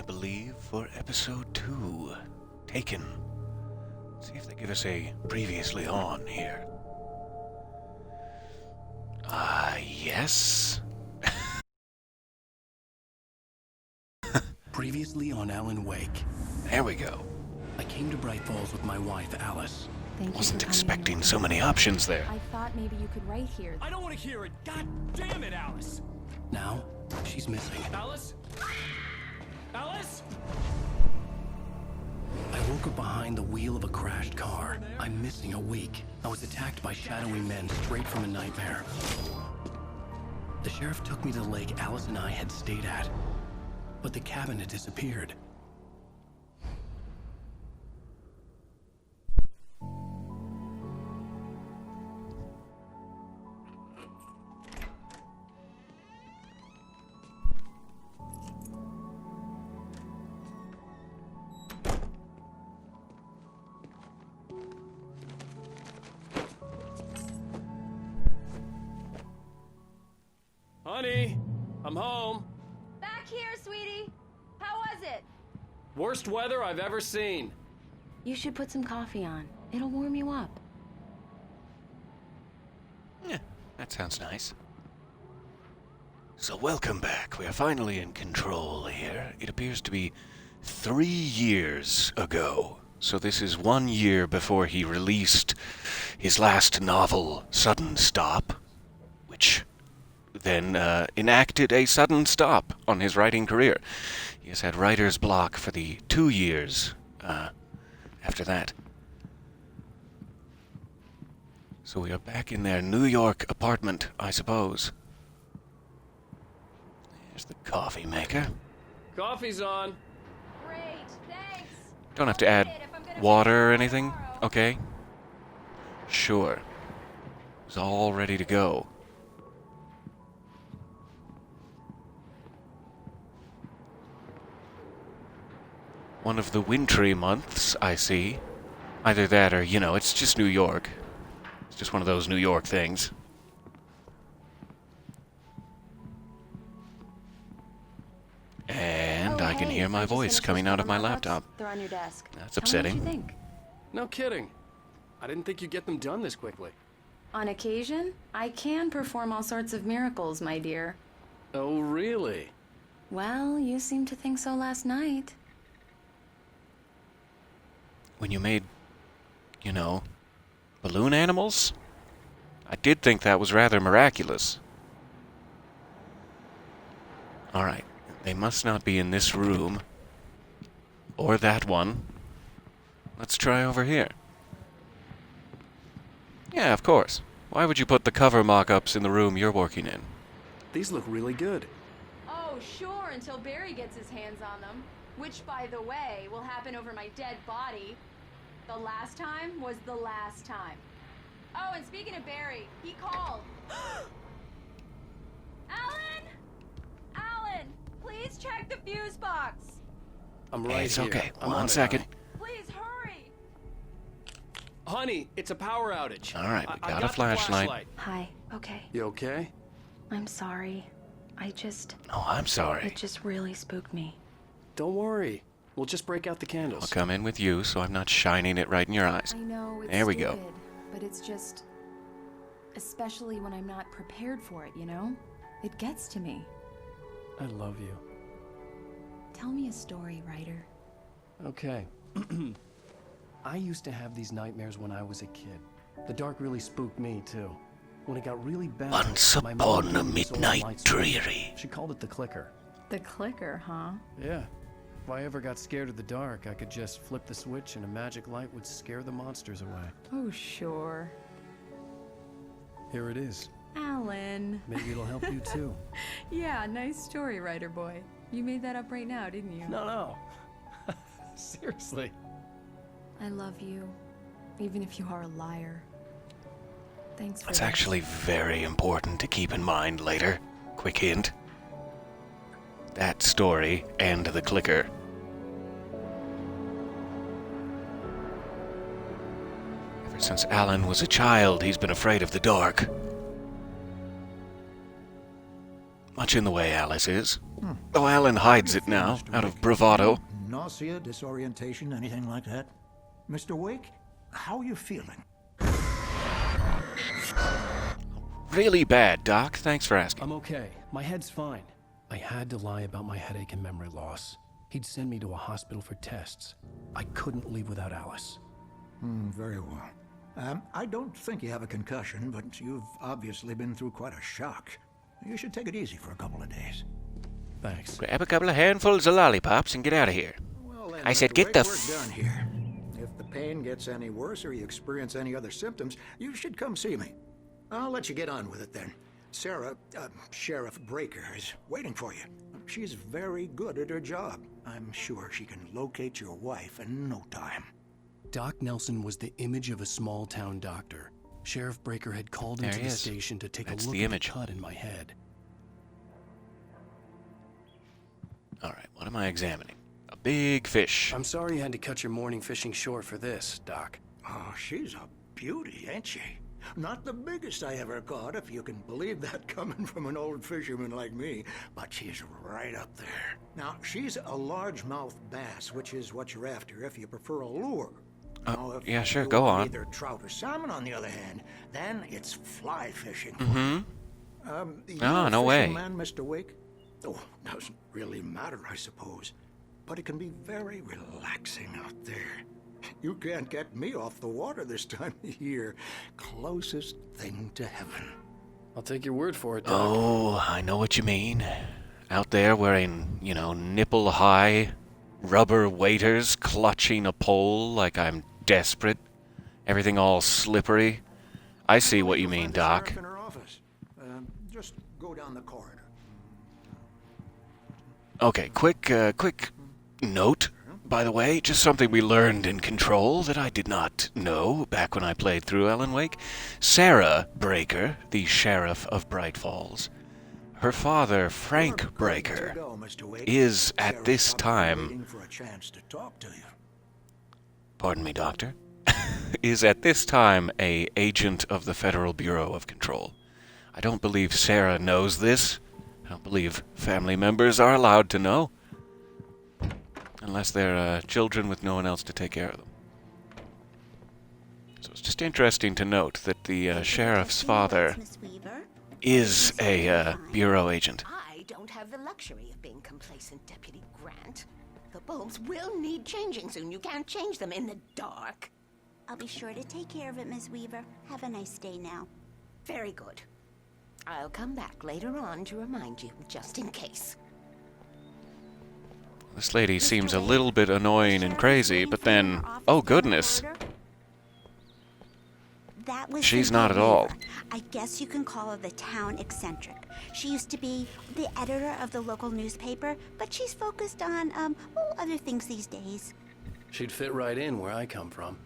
believe, for episode 2. Taken. Let's see if they give us a previously on here. Yes. Previously on Alan Wake. There we go. I came to Bright Falls with my wife, Alice. Wasn't expecting so many options there. I thought maybe you could write here. I don't want to hear it. God damn it, Alice. Now, she's missing. Alice? Alice? I woke up behind the wheel of a crashed car. I'm missing a week. I was attacked by shadowy men straight from a nightmare. The sheriff took me to the lake Alice and I had stayed at, but the cabin had disappeared. Honey, I'm home. Back here, sweetie. How was it? Worst weather I've ever seen. You should put some coffee on. It'll warm you up. Yeah, that sounds nice. So welcome back. We are finally in control here. It appears to be 3 years ago. So this is 1 year before he released his last novel, Sudden Stop, which then enacted a sudden stop on his writing career. He has had writer's block for the 2 years after that. So we are back in their New York apartment, I suppose. There's the coffee maker. Coffee's on. Great, thanks. Don't have to add water or anything? Okay. Sure. It's all ready to go. One of the wintry months, I see. Either that or, it's just New York. It's just one of those New York things. And I can hear my voice coming out of my laptop. They're on your desk. That's Tell me what you upsetting. think. No kidding. I didn't think you'd get them done this quickly. On occasion, I can perform all sorts of miracles, my dear. Oh, really? Well, you seemed to think so last night. When you made, balloon animals, I did think that was rather miraculous. Alright, they must not be in this room. Or that one. Let's try over here. Yeah, of course. Why would you put the cover mock-ups in the room you're working in? These look really good. Oh, sure, until Barry gets his hands on them. Which, by the way, will happen over my dead body. The last time was the last time. Oh, and speaking of Barry, he called. Alan! Alan! Please check the fuse box! I'm right It's here. okay. I'm on One it, second. Please hurry! Honey, it's a power outage. Alright, we I got a the flashlight. Hi, okay. You okay? I'm sorry. Oh, I'm sorry. It just really spooked me. Don't worry. We'll just break out the I'll candles. come in with you so I'm not shining it right in your eyes. I know it's There we go. stupid, but it's just... Especially when I'm not prepared for it, It gets to me. I love you. Tell me a story, writer. Okay. I used to have these nightmares when I was a kid. The dark really spooked me, too. When it got really bad, Once my mom upon gave a me this old midnight light switch. dreary. She called it the clicker. The clicker, huh? Yeah. If I ever got scared of the dark, I could just flip the switch and a magic light would scare the monsters away. Oh, sure. Here it is. Alan. Maybe it'll help you too. Yeah, nice story, writer boy. You made that up right now, didn't you? No. Seriously. I love you, even if you are a liar. Thanks for That's this. actually very important to keep in mind later. Quick hint. That story and the clicker. Ever since Alan was a child, he's been afraid of the dark. much in the way Alice is. Though Alan hides it now, out of bravado. Nausea, disorientation, anything like that? Mr. Wake, how are you feeling? Really bad, Doc. Thanks for asking. I'm okay. My head's fine. I had to lie about my headache and memory loss. He'd send me to a hospital for tests. I couldn't leave without Alice. Very well. I don't think you have a concussion, but you've obviously been through quite a shock. You should take it easy for a couple of days. Thanks. Grab a couple of handfuls of lollipops and get out of here. Well, then, I said Mr. get Wake, the we're done here. If the pain gets any worse or you experience any other symptoms, you should come see me. I'll let you get on with it then. Sarah, Sheriff Breaker, is waiting for you. She's very good at her job. I'm sure she can locate your wife in no time. Doc Nelson was the image of a small-town doctor. Sheriff Breaker had called him to the station to take That's a look the at the image. cut in my head. Alright, what am I examining? A big fish. I'm sorry you had to cut your morning fishing short for this, Doc. Oh, she's a beauty, ain't she? Not the biggest I ever caught, if you can believe that coming from an old fisherman like me, but she's right up there. Now, she's a largemouth bass, which is what you're after if you prefer a lure. Now, if yeah, sure, you go want on. Either trout or salmon, on the other hand, then it's fly fishing. Oh, no way. Man, Mr. Wake? Oh, doesn't really matter, I suppose. But it can be very relaxing out there. You can't get me off the water this time of year. Closest thing to heaven. I'll take your word for it, Doc. Oh, I know what you mean. Out there wearing, nipple-high rubber waders, clutching a pole like I'm desperate. Everything all slippery. I see what you mean, Doc. In her office. Just go down the corridor. Okay, quick note, by the way, just something we learned in Control that I did not know back when I played through Alan Wake. Sarah Breaker, the sheriff of Bright Falls, her father, Frank Breaker, is at this time, Waiting for a chance to talk to you. pardon me, Doctor, is at this time a agent of the Federal Bureau of Control. I don't believe Sarah knows this. I don't believe family members are allowed to know. Unless they're children with no one else to take care of them. So it's just interesting to note that the sheriff's father is a bureau agent. I don't have the luxury of being complacent, Deputy Grant. The bulbs will need changing soon. You can't change them in the dark. I'll be sure to take care of it, Miss Weaver. Have a nice day now. Very good. I'll come back later on to remind you, just in case. This lady seems a little bit annoying and crazy, but then, oh goodness, That was she's Cynthia not at all. Weaver. I guess you can call her the town eccentric. She used to be the editor of the local newspaper, but she's focused on, other things these days. She'd fit right in where I come from.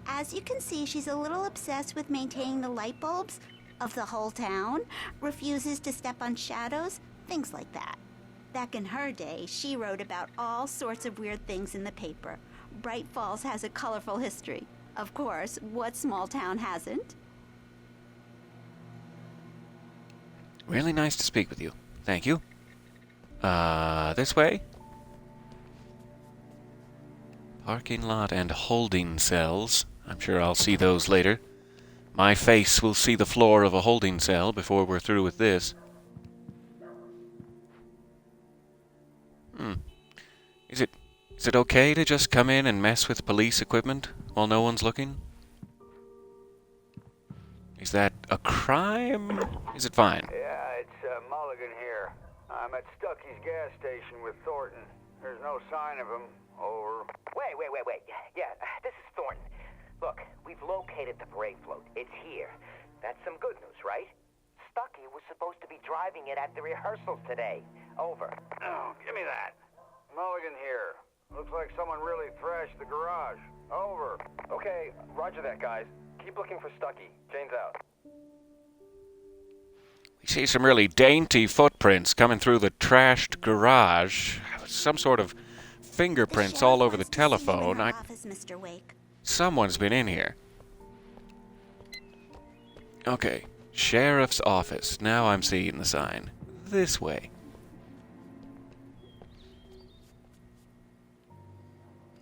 As you can see, she's a little obsessed with maintaining the light bulbs of the whole town, refuses to step on shadows, things like that. Back in her day, she wrote about all sorts of weird things in the paper. Bright Falls has a colorful history. Of course, what small town hasn't? Really nice to speak with you. Thank you. This way? Parking lot and holding cells. I'm sure I'll see those later. My face will see the floor of a holding cell before we're through with this. Is it okay to just come in and mess with police equipment while no one's looking? Is that a crime? Is it fine? Yeah, it's Mulligan here. I'm at Stucky's gas station with Thornton. There's no sign of him. Over. Wait. Yeah, this is Thornton. Look, we've located the brake float. It's here. That's some good news, right? Stucky was supposed to be driving it at the rehearsals today. Over. Oh, give me that. Mulligan here. Looks like someone really thrashed the garage. Over. Okay, roger that, guys. Keep looking for Stucky. Jane's out. We see some really dainty footprints coming through the trashed garage. Some sort of fingerprints all over the telephone. Office, Mr. Wake. Someone's been in here. Okay, sheriff's office. Now I'm seeing the sign. this way.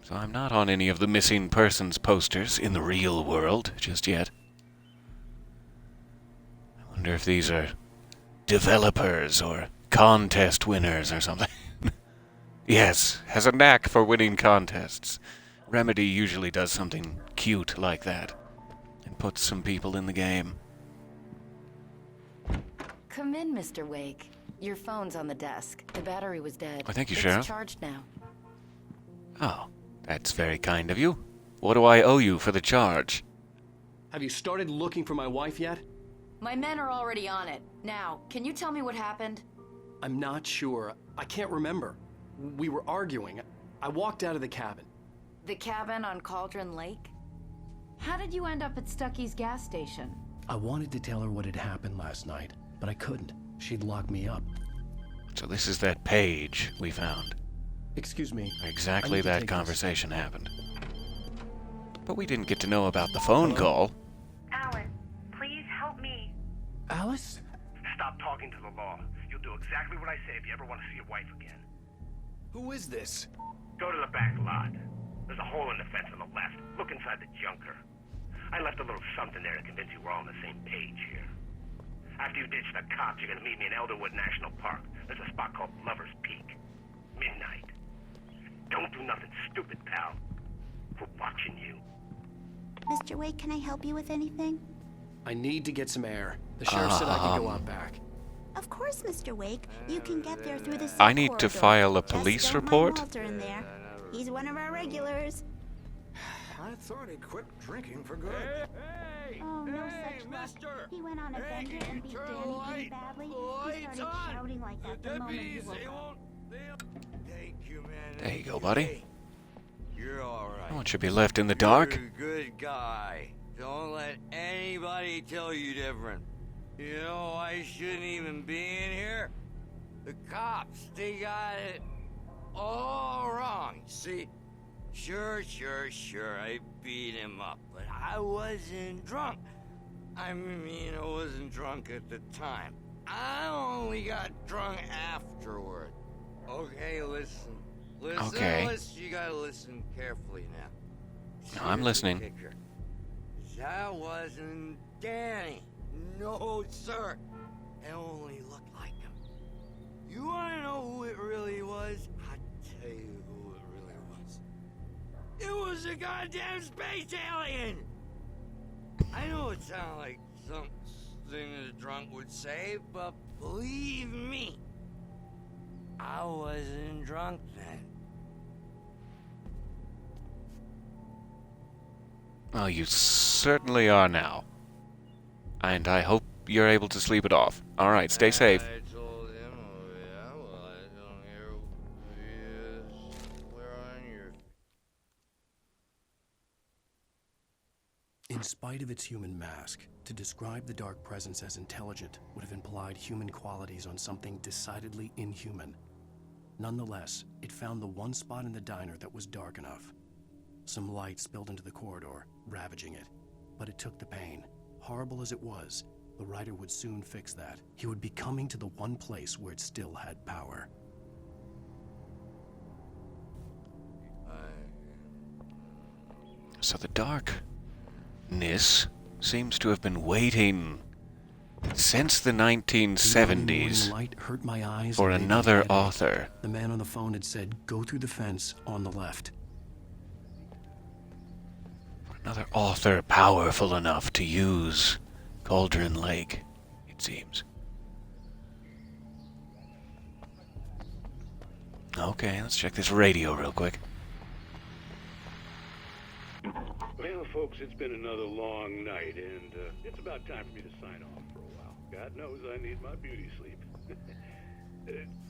So I'm not on any of the missing persons posters in the real world just yet. I wonder if these are developers or contest winners or something. Yes, has a knack for winning contests. Remedy usually does something cute like that and puts some people in the game. Come in, Mr. Wake. Your phone's on the desk. The battery was dead. Oh, thank you, It's Sheriff. charged now. Oh, that's very kind of you. What do I owe you for the charge? Have you started looking for my wife yet? My men are already on it. Now, can you tell me what happened? I'm not sure. I can't remember. We were arguing. I walked out of the cabin. The cabin on Cauldron Lake? How did you end up at Stucky's gas station? I wanted to tell her what had happened last night, but I couldn't. She'd lock me up. So this is that page we found. Excuse me. I Exactly need to that take conversation happened. But we didn't get to know about the phone call. Alan, please help me. Alice? Stop talking to the law. You'll do exactly what I say if you ever want to see your wife again. Who is this? Go to the back lot. There's a hole in the fence on the left. Look inside the junker. I left a little something there to convince you we're all on the same page here. After you ditch the cops, you're gonna meet me in Elderwood National Park. There's a spot called Lover's Peak. Midnight. Don't do nothing stupid, pal. We're watching you. Mr. Wake, can I help you with anything? I need to get some air. The sheriff said I could go out back. Of course, Mr. Wake. You can get there through the I need to corridor. file a Just police don't mind report? Walter in there. He's one of our regulars. I thought he quit drinking for good. Oh, no such luck. He went on a bender and beat Danny pretty badly. He started shouting like that the moment he woke up. Thank you, man. There you go, buddy. You're all right. No one should be left in the dark. You're a good guy. Don't let anybody tell you different. You know, I shouldn't even be in here. The cops, they got it all wrong. See, sure, I beat him up, but I wasn't drunk. I mean, I wasn't drunk at the time. I only got drunk afterward. Okay, listen. Okay. You gotta listen carefully now. No, I'm listening. Kicker. That wasn't Danny. No, sir. It only looked like him. You wanna know who it really was? I'll tell you who it really was. It was a goddamn space alien! I know it sounds like something a drunk would say, but believe me, I wasn't drunk then. Well, you certainly are now. And I hope you're able to sleep it off. Alright, stay safe. I told him, oh yeah, well, I don't hear where on your... In spite of its human mask, to describe the dark presence as intelligent would have implied human qualities on something decidedly inhuman. Nonetheless, it found the one spot in the diner that was dark enough. Some light spilled into the corridor, ravaging it. But it took the pain. Horrible as it was, the writer would soon fix that. He would be coming to the one place where it still had power. So the darkness seems to have been waiting since the 1970s The light hurt my eyes for and made me another headache. author. The man on the phone had said, "Go through the fence on the left." Another author powerful enough to use Cauldron Lake, it seems. Okay, let's check this radio real quick. Well, folks, it's been another long night, and it's about time for me to sign off for a while. God knows I need my beauty sleep.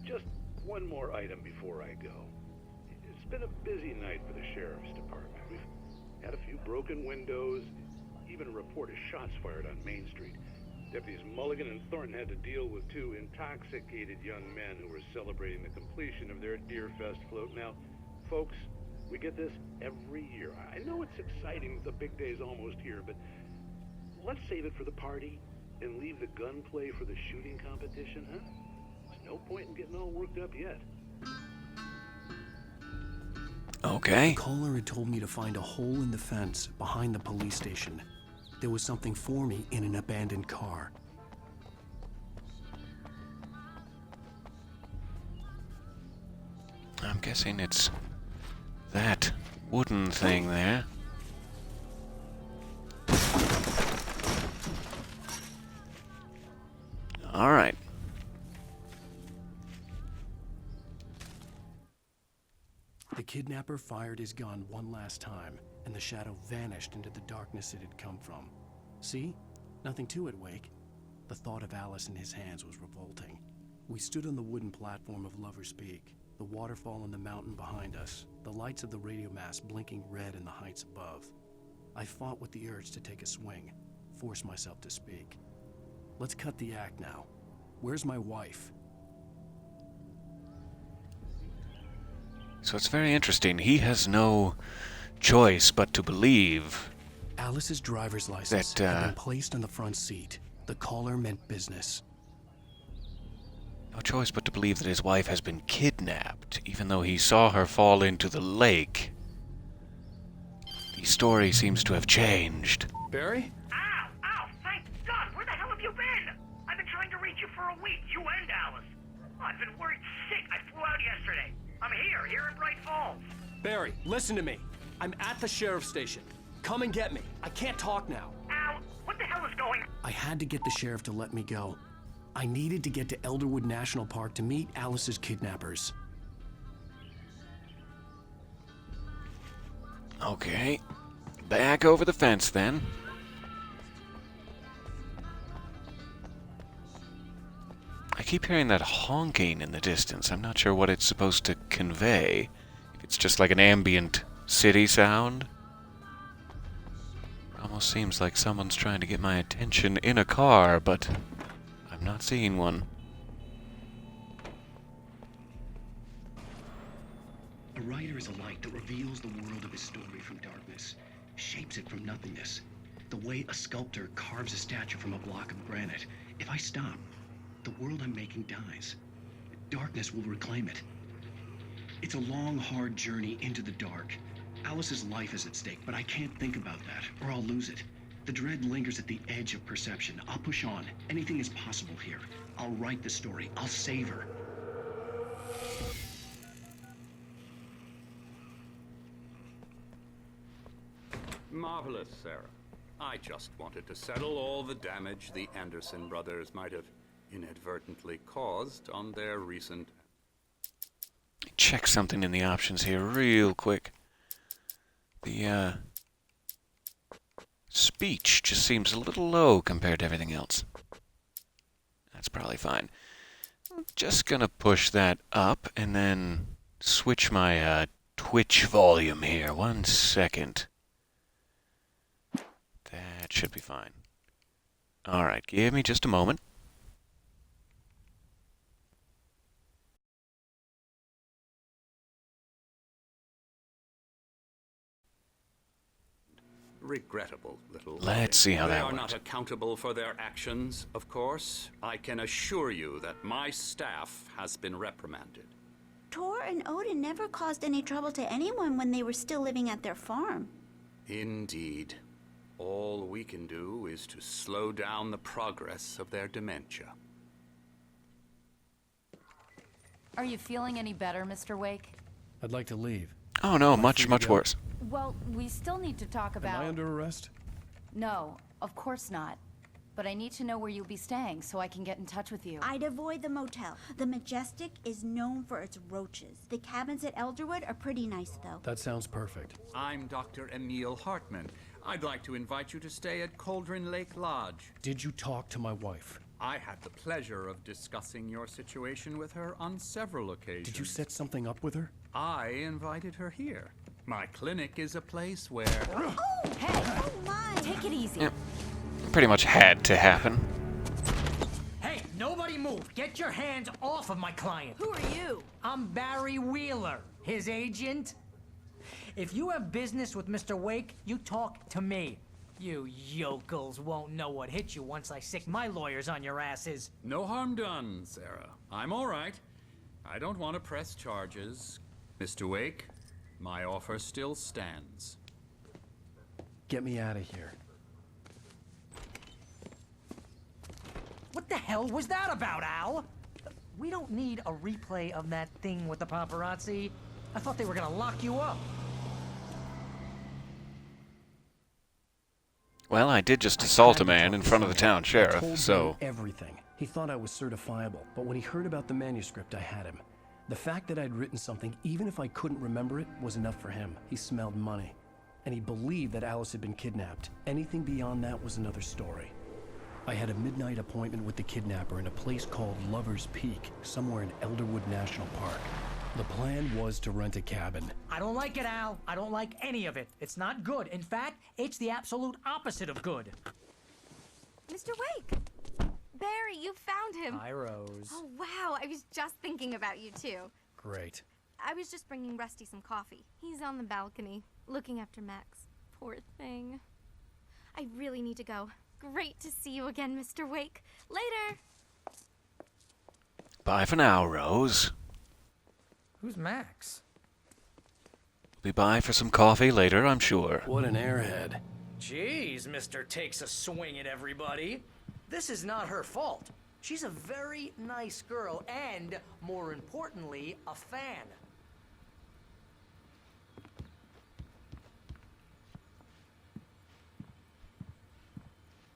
Just one more item before I go. It's been a busy night for the Sheriff's Department. We've had a few broken windows, even a report of shots fired on Main Street. Deputies Mulligan and Thornton had to deal with two intoxicated young men who were celebrating the completion of their Deerfest float. Now, folks, we get this every year. I know it's exciting, the big day's almost here, but let's save it for the party and leave the gunplay for the shooting competition, huh? No point in getting all worked up yet. Okay. The caller had told me to find a hole in the fence behind the police station. There was something for me in an abandoned car. I'm guessing it's that wooden thing there. All right. The kidnapper fired his gun one last time, and the shadow vanished into the darkness it had come from. See? Nothing to it, Wake. The thought of Alice in his hands was revolting. We stood on the wooden platform of Lover's Peak, the waterfall in the mountain behind us, the lights of the radio mast blinking red in the heights above. I fought with the urge to take a swing, force myself to speak. Let's cut the act now. Where's my wife? So it's very interesting. He has no choice but to believe Alice's driver's license had been placed on the front seat. The caller meant business. no choice but to believe that his wife has been kidnapped, even though he saw her fall into the lake. The story seems to have changed. Barry? Ow! Ow! Thank God! Where the hell have you been? I've been trying to reach you for a week, you and Alice. Oh, I've been worried sick. I flew out yesterday. I'm here in Bright Falls. Barry, listen to me. I'm at the sheriff's station. Come and get me. I can't talk now. Ow! What the hell is going on? I had to get the sheriff to let me go. I needed to get to Elderwood National Park to meet Alice's kidnappers. Okay. Back over the fence, then. I keep hearing that honking in the distance. I'm not sure what it's supposed to convey. If it's just like an ambient city sound. Almost seems like someone's trying to get my attention in a car, but I'm not seeing one. A writer is a light that reveals the world of his story from darkness, shapes it from nothingness. The way a sculptor carves a statue from a block of granite. If I stop, the world I'm making dies. Darkness will reclaim it. It's a long, hard journey into the dark. Alice's life is at stake, but I can't think about that, or I'll lose it. The dread lingers at the edge of perception. I'll push on. Anything is possible here. I'll write the story. I'll save her. Marvelous, Sarah. I just wanted to settle all the damage the Anderson brothers might have inadvertently caused on their recent... Check something in the options here real quick. The, speech just seems a little low compared to everything else. That's probably fine. I'm just gonna push that up and then switch my, Twitch volume here. 1 second. That should be fine. Alright, give me just a moment. regrettable little... Let's see how that They are works. not accountable for their actions, of course. I can assure you that my staff has been reprimanded. Tor and Odin never caused any trouble to anyone when they were still living at their farm. Indeed. All we can do is to slow down the progress of their dementia. Are you feeling any better, Mr. Wake? I'd like to leave. Oh no, Am I much, free to much go? worse. Well, we still need to talk about... Am I under arrest? No, of course not. But I need to know where you'll be staying so I can get in touch with you. I'd avoid the motel. The Majestic is known for its roaches. The cabins at Elderwood are pretty nice, though. That sounds perfect. I'm Dr. Emil Hartman. I'd like to invite you to stay at Cauldron Lake Lodge. Did you talk to my wife? I had the pleasure of discussing your situation with her on several occasions. Did you set something up with her? I invited her here. My clinic is a place where... Oh, hey! Oh, my! Take it easy. Yep. Pretty much had to happen. Hey, nobody move. Get your hands off of my client. Who are you? I'm Barry Wheeler, his agent. If you have business with Mr. Wake, you talk to me. You yokels won't know what hit you once I sick my lawyers on your asses. No harm done, Sarah. I'm all right. I don't want to press charges. Mr. Wake, my offer still stands. Get me out of here. What the hell was that about, Al? We don't need a replay of that thing with the paparazzi. I thought they were gonna lock you up. Well, I did just assault a man in front of the town I sheriff, told so... him everything. He thought I was certifiable, but when he heard about the manuscript, I had him. The fact that I'd written something, even if I couldn't remember it, was enough for him. He smelled money. And he believed that Alice had been kidnapped. Anything beyond that was another story. I had a midnight appointment with the kidnapper in a place called Lover's Peak, somewhere in Elderwood National Park. The plan was to rent a cabin. I don't like it, Al. I don't like any of it. It's not good. In fact, it's the absolute opposite of good. Mr. Wake! Barry, you found him. Hi, Rose. Oh, wow. I was just thinking about you, too. Great. I was just bringing Rusty some coffee. He's on the balcony, looking after Max. Poor thing. I really need to go. Great to see you again, Mr. Wake. Later! Bye for now, Rose. Who's Max? Be by for some coffee later, I'm sure. What an airhead. Jeez, Mr. Takes a swing at everybody. This is not her fault. She's a very nice girl and, more importantly, a fan.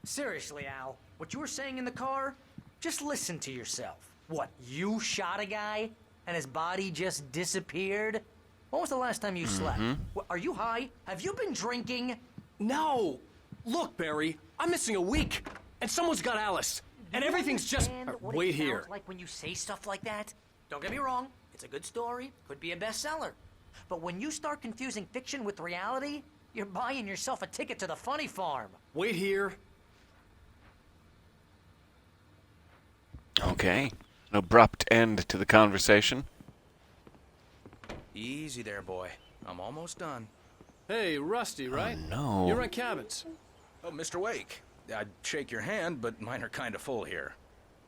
Seriously, Al, what you were saying in the car, just listen to yourself. What, you shot a guy and his body just disappeared? When was the last time you slept? What, are you high? Have you been drinking? No! Look, Barry, I'm missing a week, and someone's got Alice, and everything's just... Wait here. Like when you say stuff like that? Don't get me wrong, it's a good story, could be a bestseller. But when you start confusing fiction with reality, you're buying yourself a ticket to the funny farm. Wait here. Okay. An abrupt end to the conversation. Easy there, boy. I'm almost done. Hey, Rusty, right? Oh, no. You rent cabins. Oh, Mr. Wake. I'd shake your hand, but mine are kind of full here.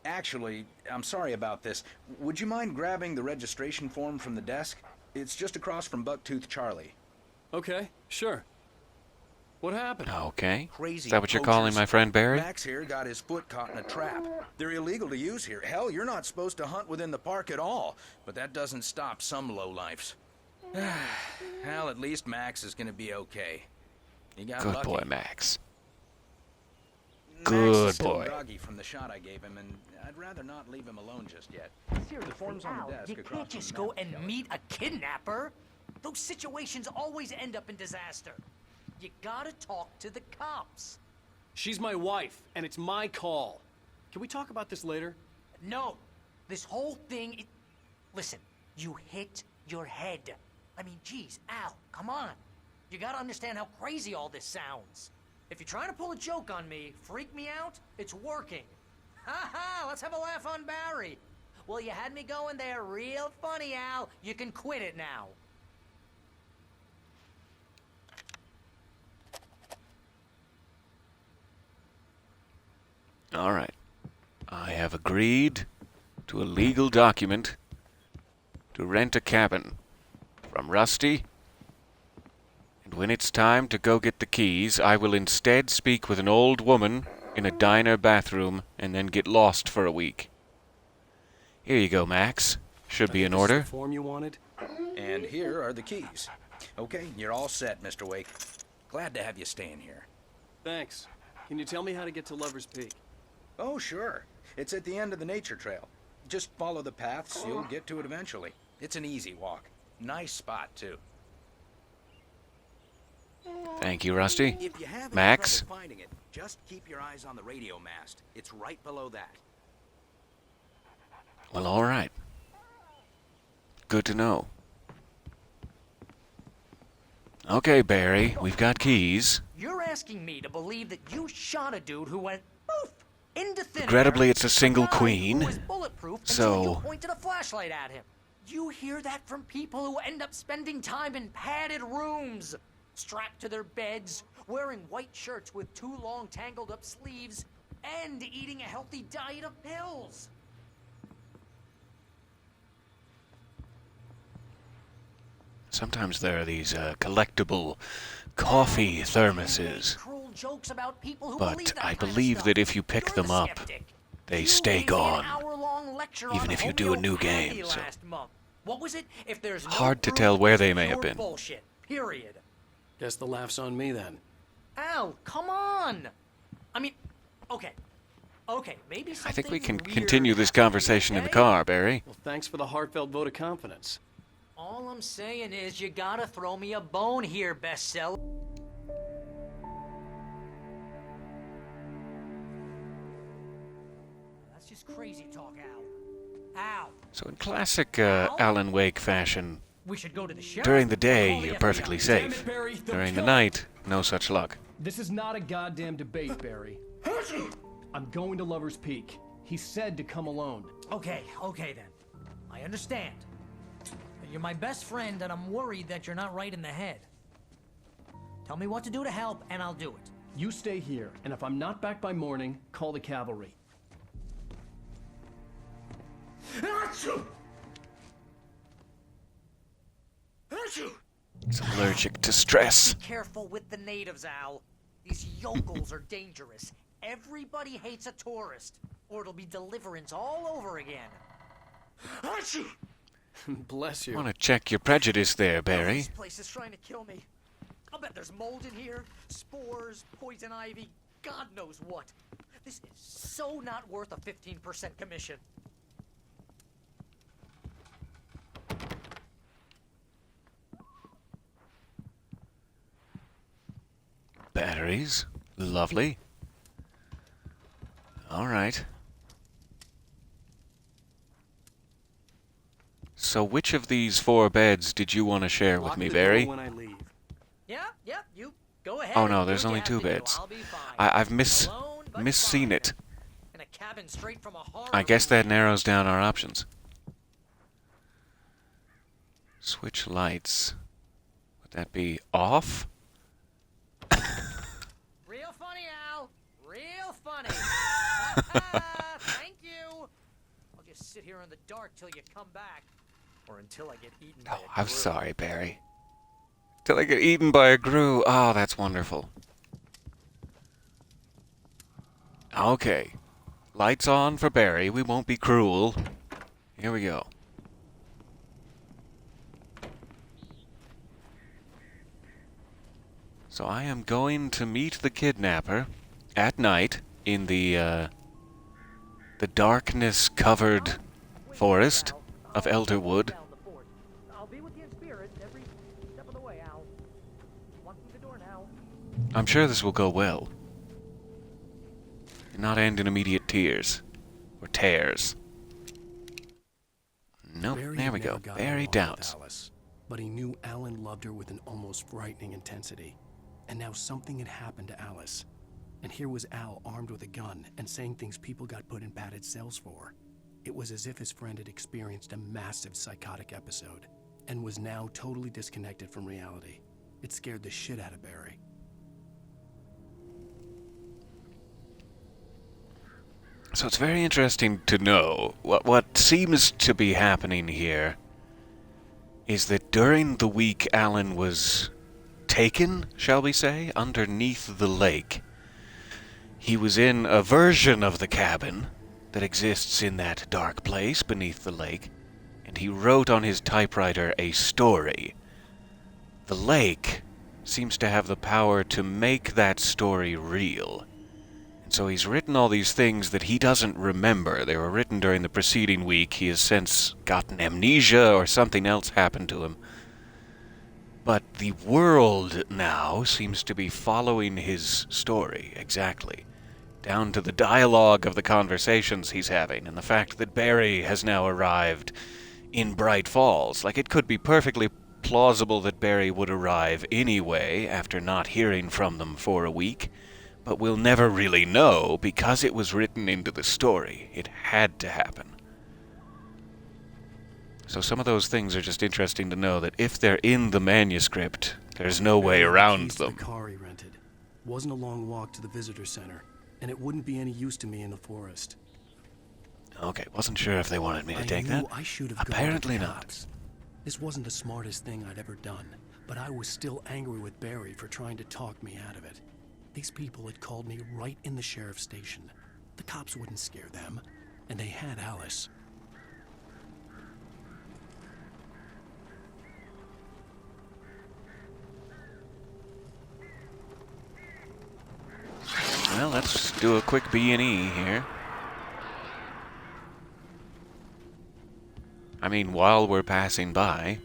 Actually, I'm sorry about this. Would you mind grabbing the registration form from the desk? It's just across from Bucktooth Charlie. Okay, sure. What happened? Okay. Crazy Is that what you're poachers. calling my friend Barry? Max here got his foot caught in a trap. They're illegal to use here. Hell, you're not supposed to hunt within the park at all. But that doesn't stop some lowlifes. Well, at least Max is gonna be okay. He got Good lucky. boy, Max. Max Good is still boy. groggy from the shot I gave him, and I'd rather not leave him alone just yet. Seriously, The form's on Al, the desk you across can't from just the go map, and Kelly. meet a kidnapper. Those situations always end up in disaster. You gotta talk to the cops. She's my wife, and it's my call. Can we talk about this later? No, this whole thing, listen, you hit your head. I mean, geez, Al, come on. You gotta understand how crazy all this sounds. If you're trying to pull a joke on me, freak me out, it's working. Ha ha, let's have a laugh on Barry. Well, you had me going there real funny, Al. You can quit it now. All right. I have agreed to a legal document to rent a cabin from Rusty. And when it's time to go get the keys, I will instead speak with an old woman in a diner bathroom and then get lost for a week. Here you go, Max. Should be in This is order. the form you wanted? And here are the keys. Okay, you're all set, Mr. Wake. Glad to have you staying here. Thanks. Can you tell me how to get to Lover's Peak? Oh, sure. It's at the end of the nature trail. Just follow the paths, you'll get to it eventually. It's an easy walk. Nice spot, too. Thank you, Rusty. If you have any Max? trouble finding it, just keep your eyes on the radio mast. It's right below that. Well, all right. Good to know. Okay, Barry, we've got keys. You're asking me to believe that you shot a dude who went poof into thin air, Regrettably, it's a single guy queen, who was bulletproof until you so... pointed a flashlight at him. You hear that from people who end up spending time in padded rooms. strapped to their beds, wearing white shirts with too long tangled up sleeves, and eating a healthy diet of pills. Sometimes there are these collectible coffee thermoses, Cruel jokes about people who but I believe that if you pick them up, they stay gone, even if you do a new game, so what was it? If there's no hard to proof, tell where it's they may pure have been. Bullshit. Period. Guess the laugh's on me then. Al, come on. I mean, okay, maybe something I think we can weird continue this happened, conversation in the okay? car, Barry. Well, thanks for the heartfelt vote of confidence. All I'm saying is you gotta throw me a bone here, bestseller. That's just crazy talk, Al. Al, So in classic Alan Wake fashion, we should go to the sheriff. during the day Call the you're FBI. perfectly Damn safe. it, Barry, they'll During the kill night, no such luck. This is not a goddamn debate, Barry. I'm going to Lover's Peak. He said to come alone. Okay then. I understand. You're my best friend, and I'm worried that you're not right in the head. Tell me what to do to help, and I'll do it. You stay here, and if I'm not back by morning, call the cavalry. He's allergic to stress. Be careful with the natives, Al. These yokels are dangerous. Everybody hates a tourist, or it'll be deliverance all over again. Bless you. Want to check your prejudice there, Barry. This place is trying to kill me. I'll bet there's mold in here, spores, poison ivy, God knows what. This is so not worth a 15% commission. Batteries. Lovely. All right. So which of these 4 beds did you want to share with Lock me, the door Barry? when I leave. Yeah, you go ahead. Oh no, and there's do what only you 2 have to do. beds. I'll be fine. I've Alone, but misseen it. in a cabin straight from a horror I guess movie. that narrows down our options. Switch lights. Would that be off? Real funny, Al. Real funny. Thank you. I'll just sit here in the dark till you come back. Or until I get eaten by a I'm grue. sorry, Barry. Till I get eaten by a grue. Oh, that's wonderful. Okay. Lights on for Barry. We won't be cruel. Here we go. So I am going to meet the kidnapper at night in the darkness-covered forest of Elderwood. I'll be with you in spirit every step of the way, Al. Walk through the door now. I'm sure this will go well. And not end in immediate tears. Or tears. Nope, Barry there had we never go. gotten Barry along with doubts. Alice, but he knew Alan loved her with an almost frightening intensity. And now something had happened to Alice. And here was Al armed with a gun and saying things people got put in padded cells for. It was as if his friend had experienced a massive psychotic episode and was now totally disconnected from reality. It scared the shit out of Barry. So it's very interesting to know what seems to be happening here is that during the week Alan was taken, shall we say, underneath the lake, he was in a version of the cabin that exists in that dark place beneath the lake, and he wrote on his typewriter a story. The lake seems to have the power to make that story real. And so he's written all these things that he doesn't remember. They were written during the preceding week. He has since gotten amnesia or something else happened to him. But the world now seems to be following his story exactly, down to the dialogue of the conversations he's having, and the fact that Barry has now arrived in Bright Falls. Like, it could be perfectly plausible that Barry would arrive anyway after not hearing from them for a week, but we'll never really know because it was written into the story. It had to happen. So some of those things are just interesting to know, that if they're in the manuscript, There's no way around them. The car he rented. Wasn't a long walk to the visitor center, and it wouldn't be any use to me in the forest. Okay, wasn't sure if they wanted me to take that. I should have Apparently gone to the not. cops. This wasn't the smartest thing I'd ever done, but I was still angry with Barry for trying to talk me out of it. These people had called me right in the sheriff's station. The cops wouldn't scare them, and they had Alice. Well, let's do a quick B&E here. I mean, while we're passing by,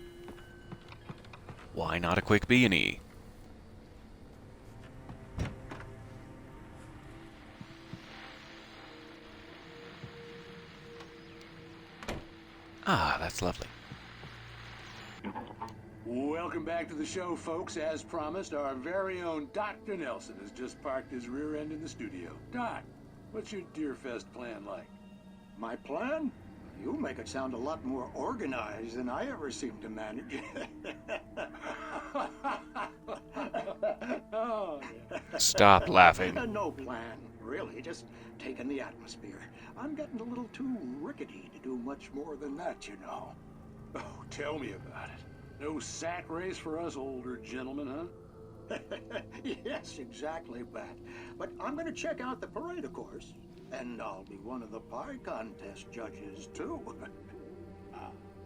why not a quick B&E? Ah, that's lovely. Welcome back to the show, folks. As promised, our very own Dr. Nelson has just parked his rear end in the studio. Doc, what's your Deerfest plan like? My plan? You make it sound a lot more organized than I ever seem to manage. Oh, Stop laughing. No plan, really. Just taking the atmosphere. I'm getting a little too rickety to do much more than that, you know. Oh, tell me about it. No sack race for us older gentlemen, huh? Yes, exactly, Pat. But I'm going to check out the parade, of course. And I'll be one of the pie contest judges, too.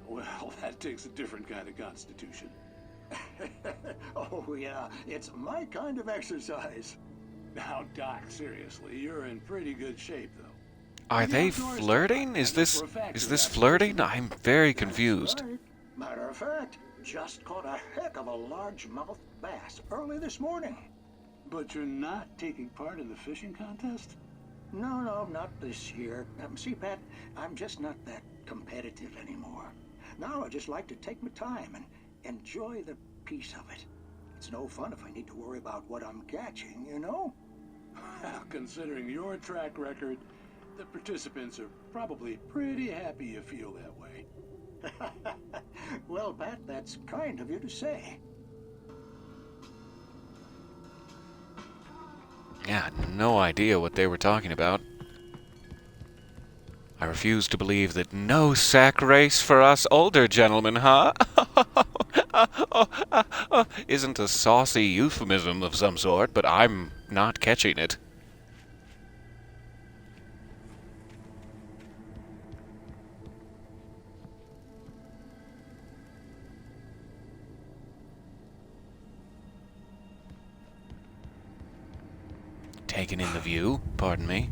Well, that takes a different kind of constitution. Oh, yeah. It's my kind of exercise. Now, Doc, seriously, you're in pretty good shape, though. Are they flirting? Is this flirting? I'm very confused. Right. Matter of fact, just caught a heck of a largemouth bass early this morning. But you're not taking part in the fishing contest? No, not this year. See, Pat, I'm just not that competitive anymore. Now I just like to take my time and enjoy the peace of it. It's no fun if I need to worry about what I'm catching, you know? Well, considering your track record, the participants are probably pretty happy you feel that way. Well, Pat, that's kind of you to say. Yeah, no idea what they were talking about. I refuse to believe that no sack race for us older gentlemen, huh? Isn't a saucy euphemism of some sort, but I'm not catching it. Taking in the view, pardon me.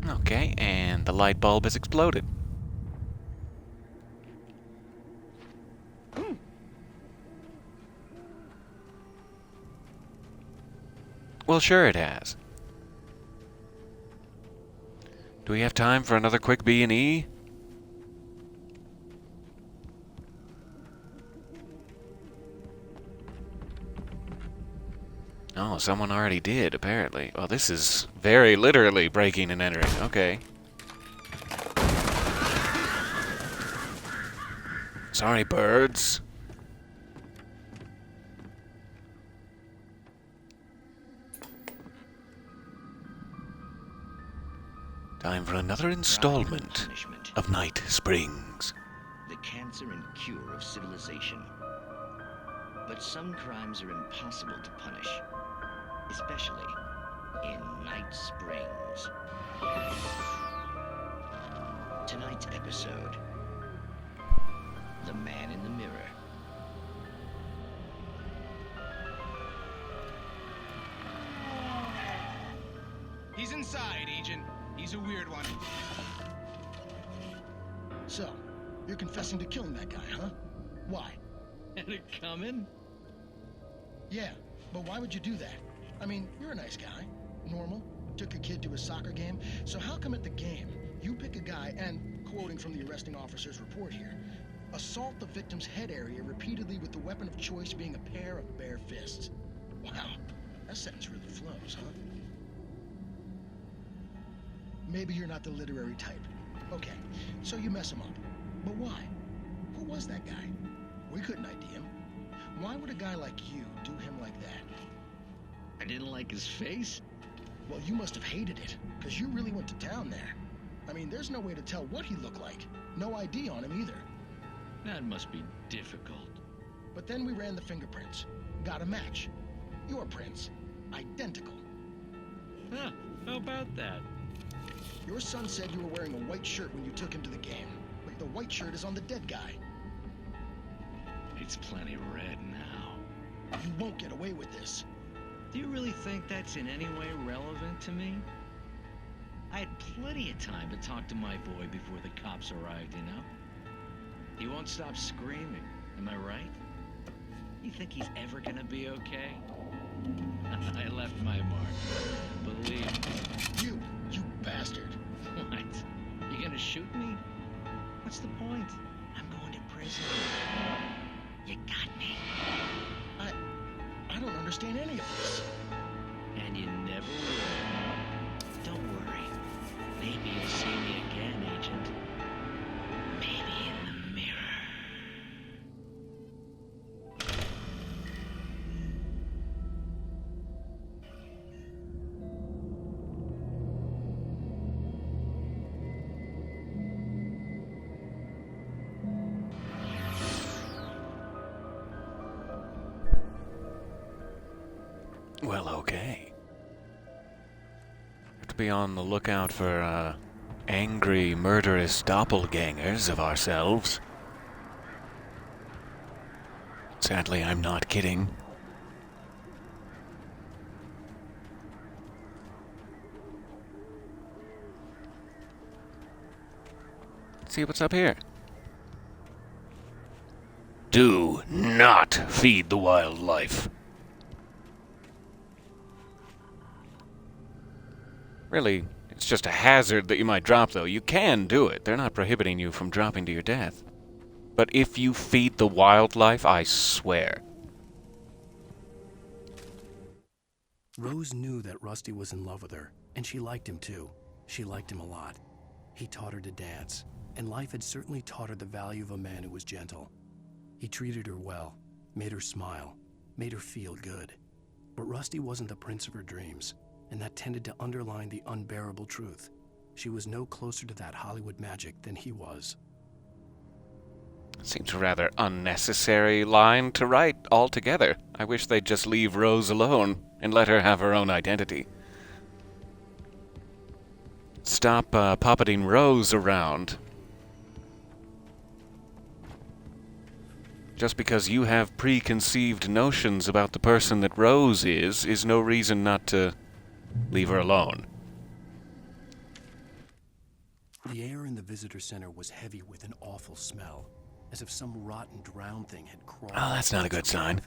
Okay, and the light bulb has exploded. Well, sure it has. Do we have time for another quick B&E? Oh, someone already did, apparently. Well, this is very literally breaking and entering. Okay. Sorry, birds. Time for another installment of Night Springs. The cancer and cure of civilization. But some crimes are impossible to punish, especially in Night Springs. Tonight's episode, The Man in the Mirror. He's inside, Agent. He's a weird one. So, you're confessing to killing that guy, huh? Why? Had it coming? Yeah, but why would you do that? I mean, you're a nice guy. Normal. Took a kid to a soccer game. So how come at the game, you pick a guy and, quoting from the arresting officer's report here, assault the victim's head area repeatedly with the weapon of choice being a pair of bare fists? Wow, that sentence really flows, huh? Maybe you're not the literary type. Okay, so you mess him up. But why? Who was that guy? We couldn't ID him. Why would a guy like you do him like that? I didn't like his face? Well, you must have hated it, because you really went to town there. I mean, there's no way to tell what he looked like. No ID on him either. That must be difficult. But then we ran the fingerprints. Got a match. Your prints. Identical. Huh, how about that? Your son said you were wearing a white shirt when you took him to the game. But the white shirt is on the dead guy. It's plenty red now. You won't get away with this. Do you really think that's in any way relevant to me? I had plenty of time to talk to my boy before the cops arrived, you know? He won't stop screaming, am I right? You think he's ever gonna be okay? I left my mark. Believe me. You bastard. What? You gonna shoot me? What's the point? I'm going to prison. You got me. I don't understand any of this. And you never will. Don't worry. Maybe you'll see me again, Agent. Maybe in the mirror. Well, okay. Have to be on the lookout for, angry, murderous doppelgangers of ourselves. Sadly, I'm not kidding. Let's see what's up here. Do not feed the wildlife. Really, it's just a hazard that you might drop, though. You can do it. They're not prohibiting you from dropping to your death. But if you feed the wildlife, I swear. Rose knew that Rusty was in love with her, and she liked him too. She liked him a lot. He taught her to dance, and life had certainly taught her the value of a man who was gentle. He treated her well, made her smile, made her feel good. But Rusty wasn't the prince of her dreams, and that tended to underline the unbearable truth. She was no closer to that Hollywood magic than he was. Seems a rather unnecessary line to write altogether. I wish they'd just leave Rose alone and let her have her own identity. Stop puppeting Rose around. Just because you have preconceived notions about the person that Rose is no reason not to leave her alone. The air in the visitor center was heavy with an awful smell, as if some rotten drowned thing had crawled. Oh, that's not a good sign.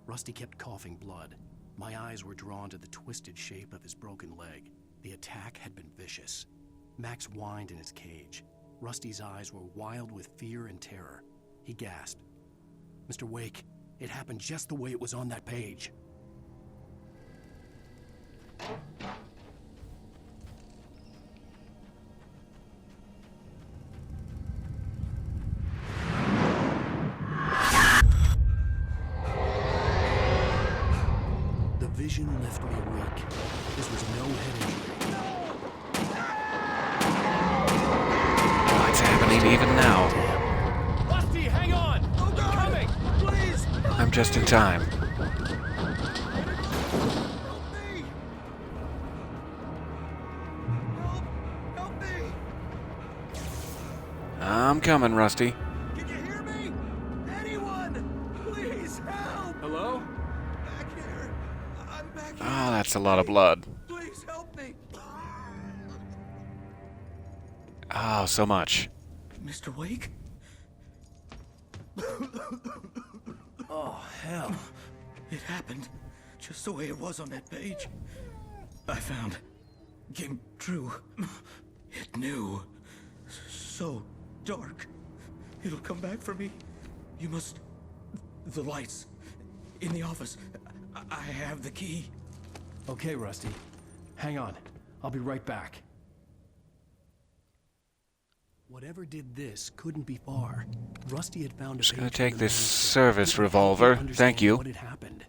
Rusty kept coughing blood. My eyes were drawn to the twisted shape of his broken leg. The attack had been vicious. Max whined in his cage. Rusty's eyes were wild with fear and terror. He gasped. Mr. Wake, it happened just the way it was on that page. The vision left me weak. This was no head injury. What's happening even now? Rusty, hang on! I'm coming! Please! I'm just in time. I'm coming, Rusty. Can you hear me? Anyone? Please help! Hello? Back here. I'm back here. Oh, that's a lot of blood. Please help me. Oh, so much. Mr. Wake? Oh, hell. It happened just the way it was on that page. I found. Came true. It knew. So dark. It'll come back for me. You must. The lights. In the office. I have the key. Okay, Rusty. Hang on. I'll be right back. Whatever did this couldn't be far. Rusty had found a Just gonna page from take the this manuscript. service It would help me revolver. understand Thank you. What had happened.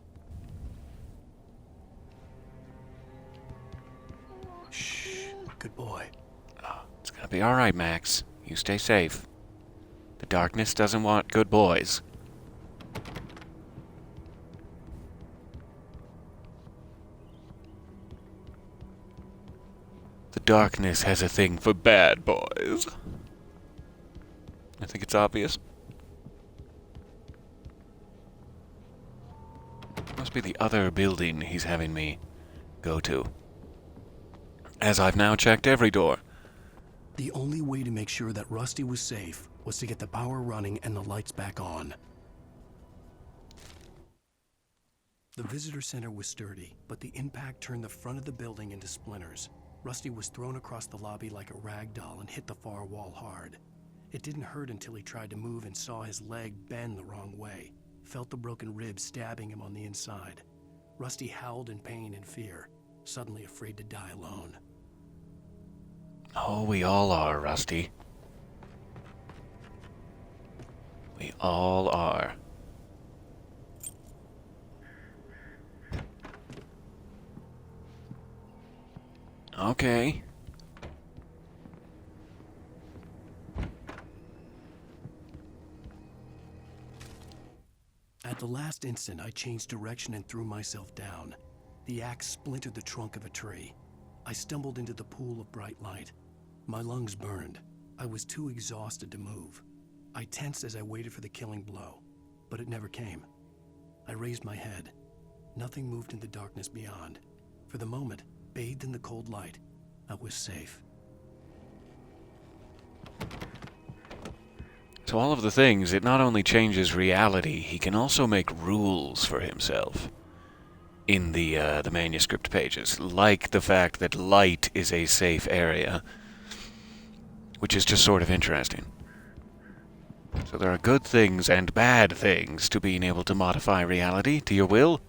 Shh, good boy. It's gonna be alright, Max. You stay safe. The darkness doesn't want good boys. The darkness has a thing for bad boys. I think it's obvious. Must be the other building he's having me go to. As I've now checked every door. The only way to make sure that Rusty was safe was to get the power running and the lights back on. The visitor center was sturdy, but the impact turned the front of the building into splinters. Rusty was thrown across the lobby like a rag doll and hit the far wall hard. It didn't hurt until he tried to move and saw his leg bend the wrong way. Felt the broken rib stabbing him on the inside. Rusty howled in pain and fear, suddenly afraid to die alone. Oh, we all are, Rusty. We all are. Okay. At the last instant, I changed direction and threw myself down. The axe splintered the trunk of a tree. I stumbled into the pool of bright light. My lungs burned. I was too exhausted to move. I tensed as I waited for the killing blow, but it never came. I raised my head. Nothing moved in the darkness beyond. For the moment, bathed in the cold light, I was safe. So all of the things, it not only changes reality, he can also make rules for himself in the manuscript pages, like the fact that light is a safe area, which is just sort of interesting. So there are good things and bad things to being able to modify reality to your will.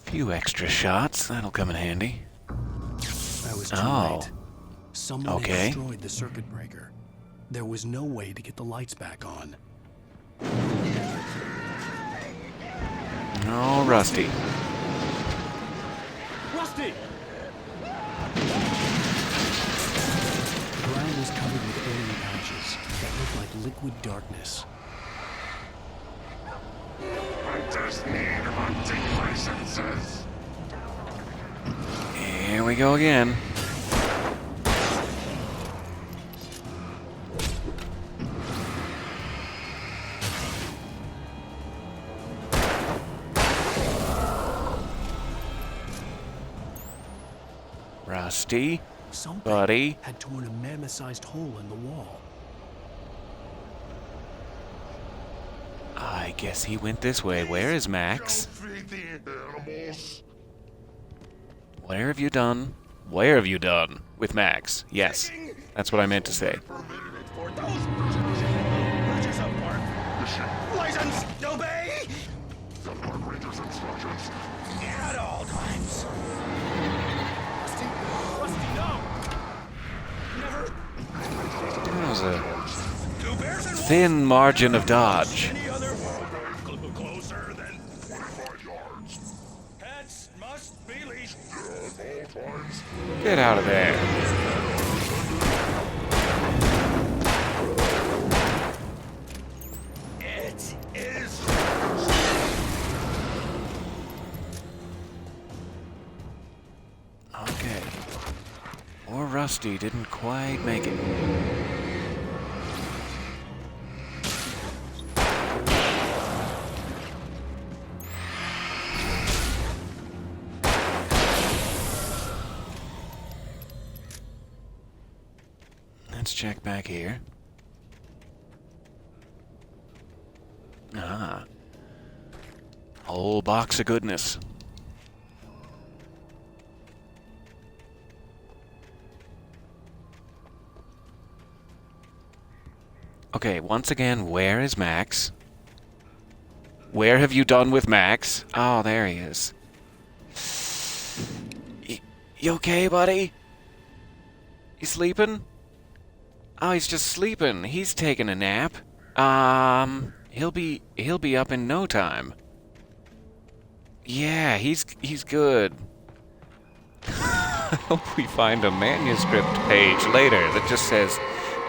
Few extra shots, that'll come in handy. I was too late. Someone had destroyed the circuit breaker. There was no way to get the lights back on. Oh, Rusty. Rusty! The ground was covered with oily patches that looked like liquid darkness. I just need hunting licenses. Here we go again. Rusty, buddy. Had torn a mammoth-sized hole in the wall. I guess he went this way. Where is Max? What have you done? Where have you done with Max? Yes, that's what I meant to say. License, obey! The Park Ranger's instructions. At all times. Rusty, no! Never! That was a thin margin of dodge. Closer than 45 yards. Pets must be leashed. At all times. Get out of there. It is. Okay. Poor Rusty didn't quite make it. Let's check back here. Ah. Whole box of goodness. Okay, once again, where is Max? Where have you done with Max? Oh, there he is. You okay, buddy? You sleeping? Oh, he's just sleeping. He's taking a nap. He'll be up in no time. Yeah, he's good. I hope we find a manuscript page later that just says,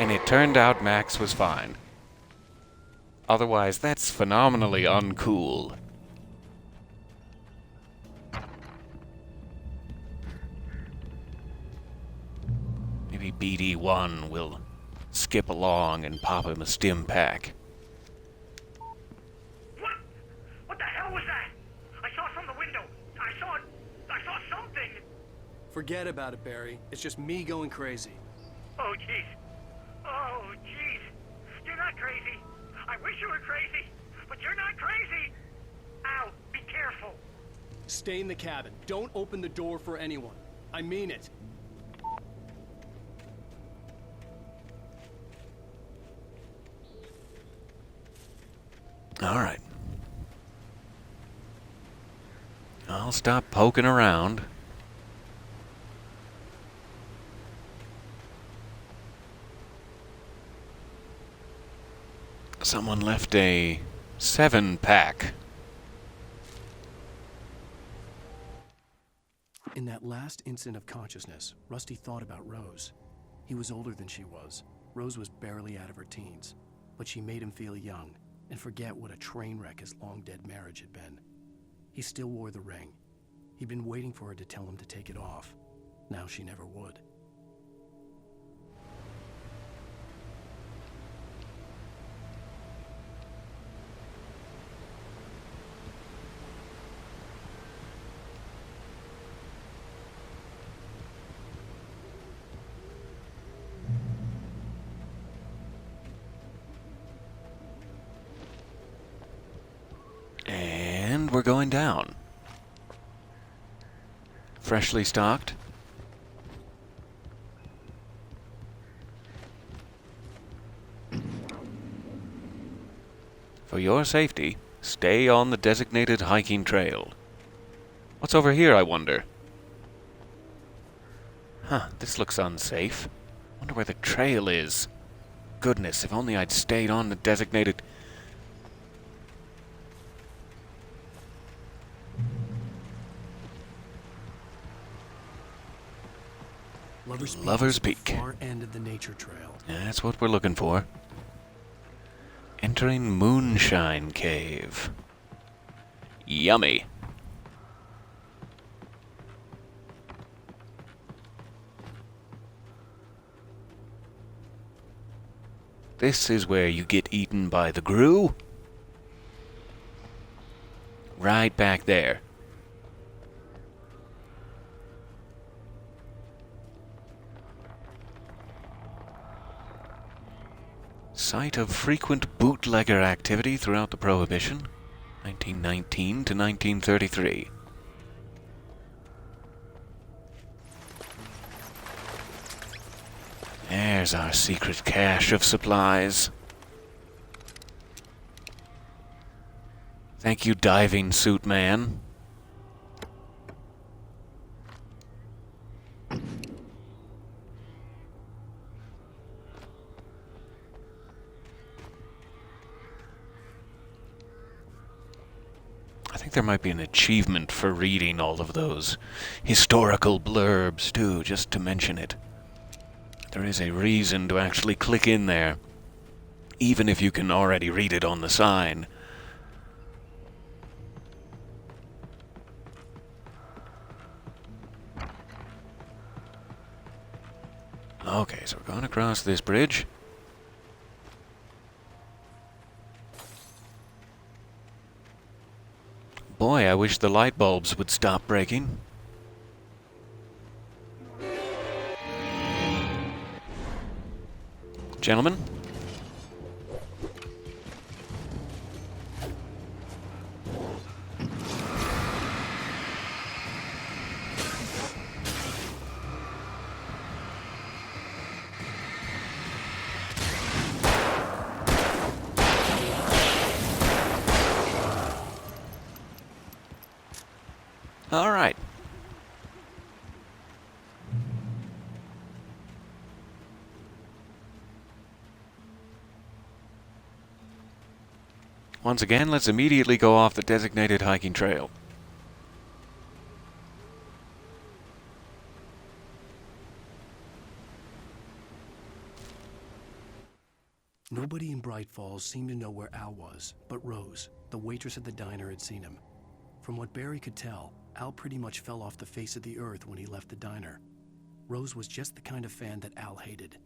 and it turned out Max was fine. Otherwise, that's phenomenally uncool. Maybe BD1 will skip along and pop him a stim pack. What the hell was that? I saw it from the window. I saw something. Forget about it, Barry. It's just me going crazy. Oh, jeez. Oh, jeez. You're not crazy. I wish you were crazy, but you're not crazy. Ow, be careful. Stay in the cabin. Don't open the door for anyone. I mean it. All right. I'll stop poking around. Someone left a 7-pack. In that last instant of consciousness, Rusty thought about Rose. He was older than she was. Rose was barely out of her teens, but she made him feel young and forget what a train wreck his long-dead marriage had been. He still wore the ring. He'd been waiting for her to tell him to take it off. Now she never would. And we're going down. Freshly stocked. For your safety, stay on the designated hiking trail. What's over here, I wonder? Huh, this looks unsafe. Wonder where the trail is. Goodness, if only I'd stayed on the designated... Lover's Peak. Far end of the nature trail. That's what we're looking for. Entering Moonshine Cave. Yummy. This is where you get eaten by the Gru. Right back there. Site of frequent bootlegger activity throughout the Prohibition, 1919 to 1933. There's our secret cache of supplies. Thank you, diving suit man. I think there might be an achievement for reading all of those historical blurbs, too, just to mention it. There is a reason to actually click in there, even if you can already read it on the sign. Okay, so we're going across this bridge. Boy, I wish the light bulbs would stop breaking. Gentlemen? All right. Once again, let's immediately go off the designated hiking trail. Nobody in Bright Falls seemed to know where Al was, but Rose, the waitress at the diner, had seen him. From what Barry could tell, Al pretty much fell off the face of the earth when he left the diner. Rose was just the kind of fan that Al hated,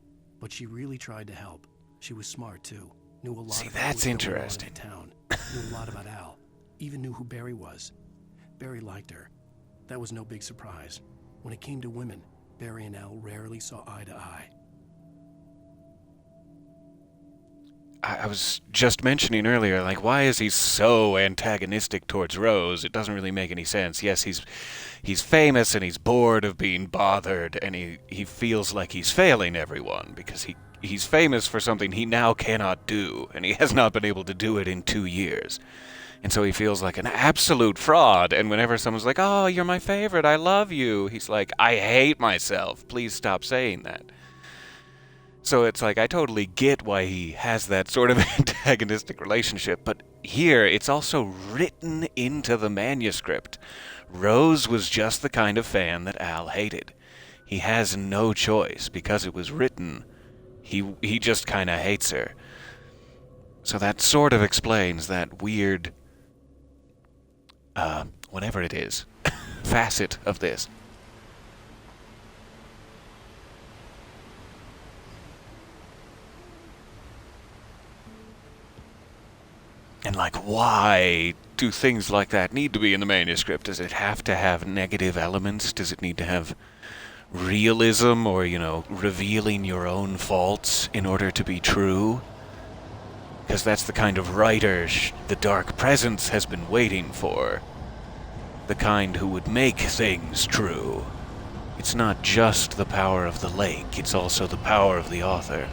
but she really tried to help. She was smart, too. Knew a lot. See, about that's what was going on interesting. in town. Knew a lot about Al. Even knew who Barry was. Barry liked her. That was no big surprise. When it came to women, Barry and Al rarely saw eye to eye. I was just mentioning earlier, like, why is he so antagonistic towards Rose? It doesn't really make any sense. Yes, he's famous and he's bored of being bothered, and he feels like he's failing everyone because he's famous for something he now cannot do, and he has not been able to do it in 2 years. And so he feels like an absolute fraud, and whenever someone's like, "Oh, you're my favorite, I love you," he's like, "I hate myself, please stop saying that." So it's like, I totally get why he has that sort of antagonistic relationship, but here it's also written into the manuscript. Rose was just the kind of fan that Al hated. He has no choice because it was written. He just kind of hates her. So that sort of explains that weird, whatever it is, facet of this. And, like, why do things like that need to be in the manuscript? Does it have to have negative elements? Does it need to have realism or, revealing your own faults in order to be true? Because that's the kind of writer the Dark Presence has been waiting for. The kind who would make things true. It's not just the power of the lake, it's also the power of the author.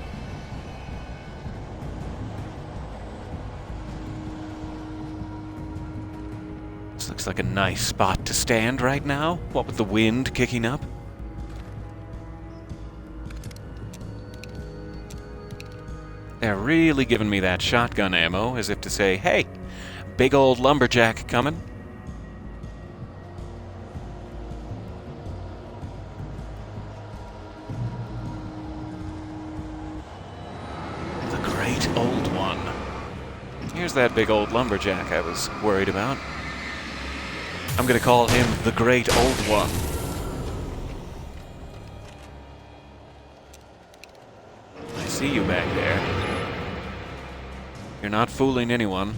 This looks like a nice spot to stand right now, what with the wind kicking up. They're really giving me that shotgun ammo, as if to say, hey, big old lumberjack coming. The Great Old One. Here's that big old lumberjack I was worried about. I'm gonna call him the Great Old One. I see you back there. You're not fooling anyone.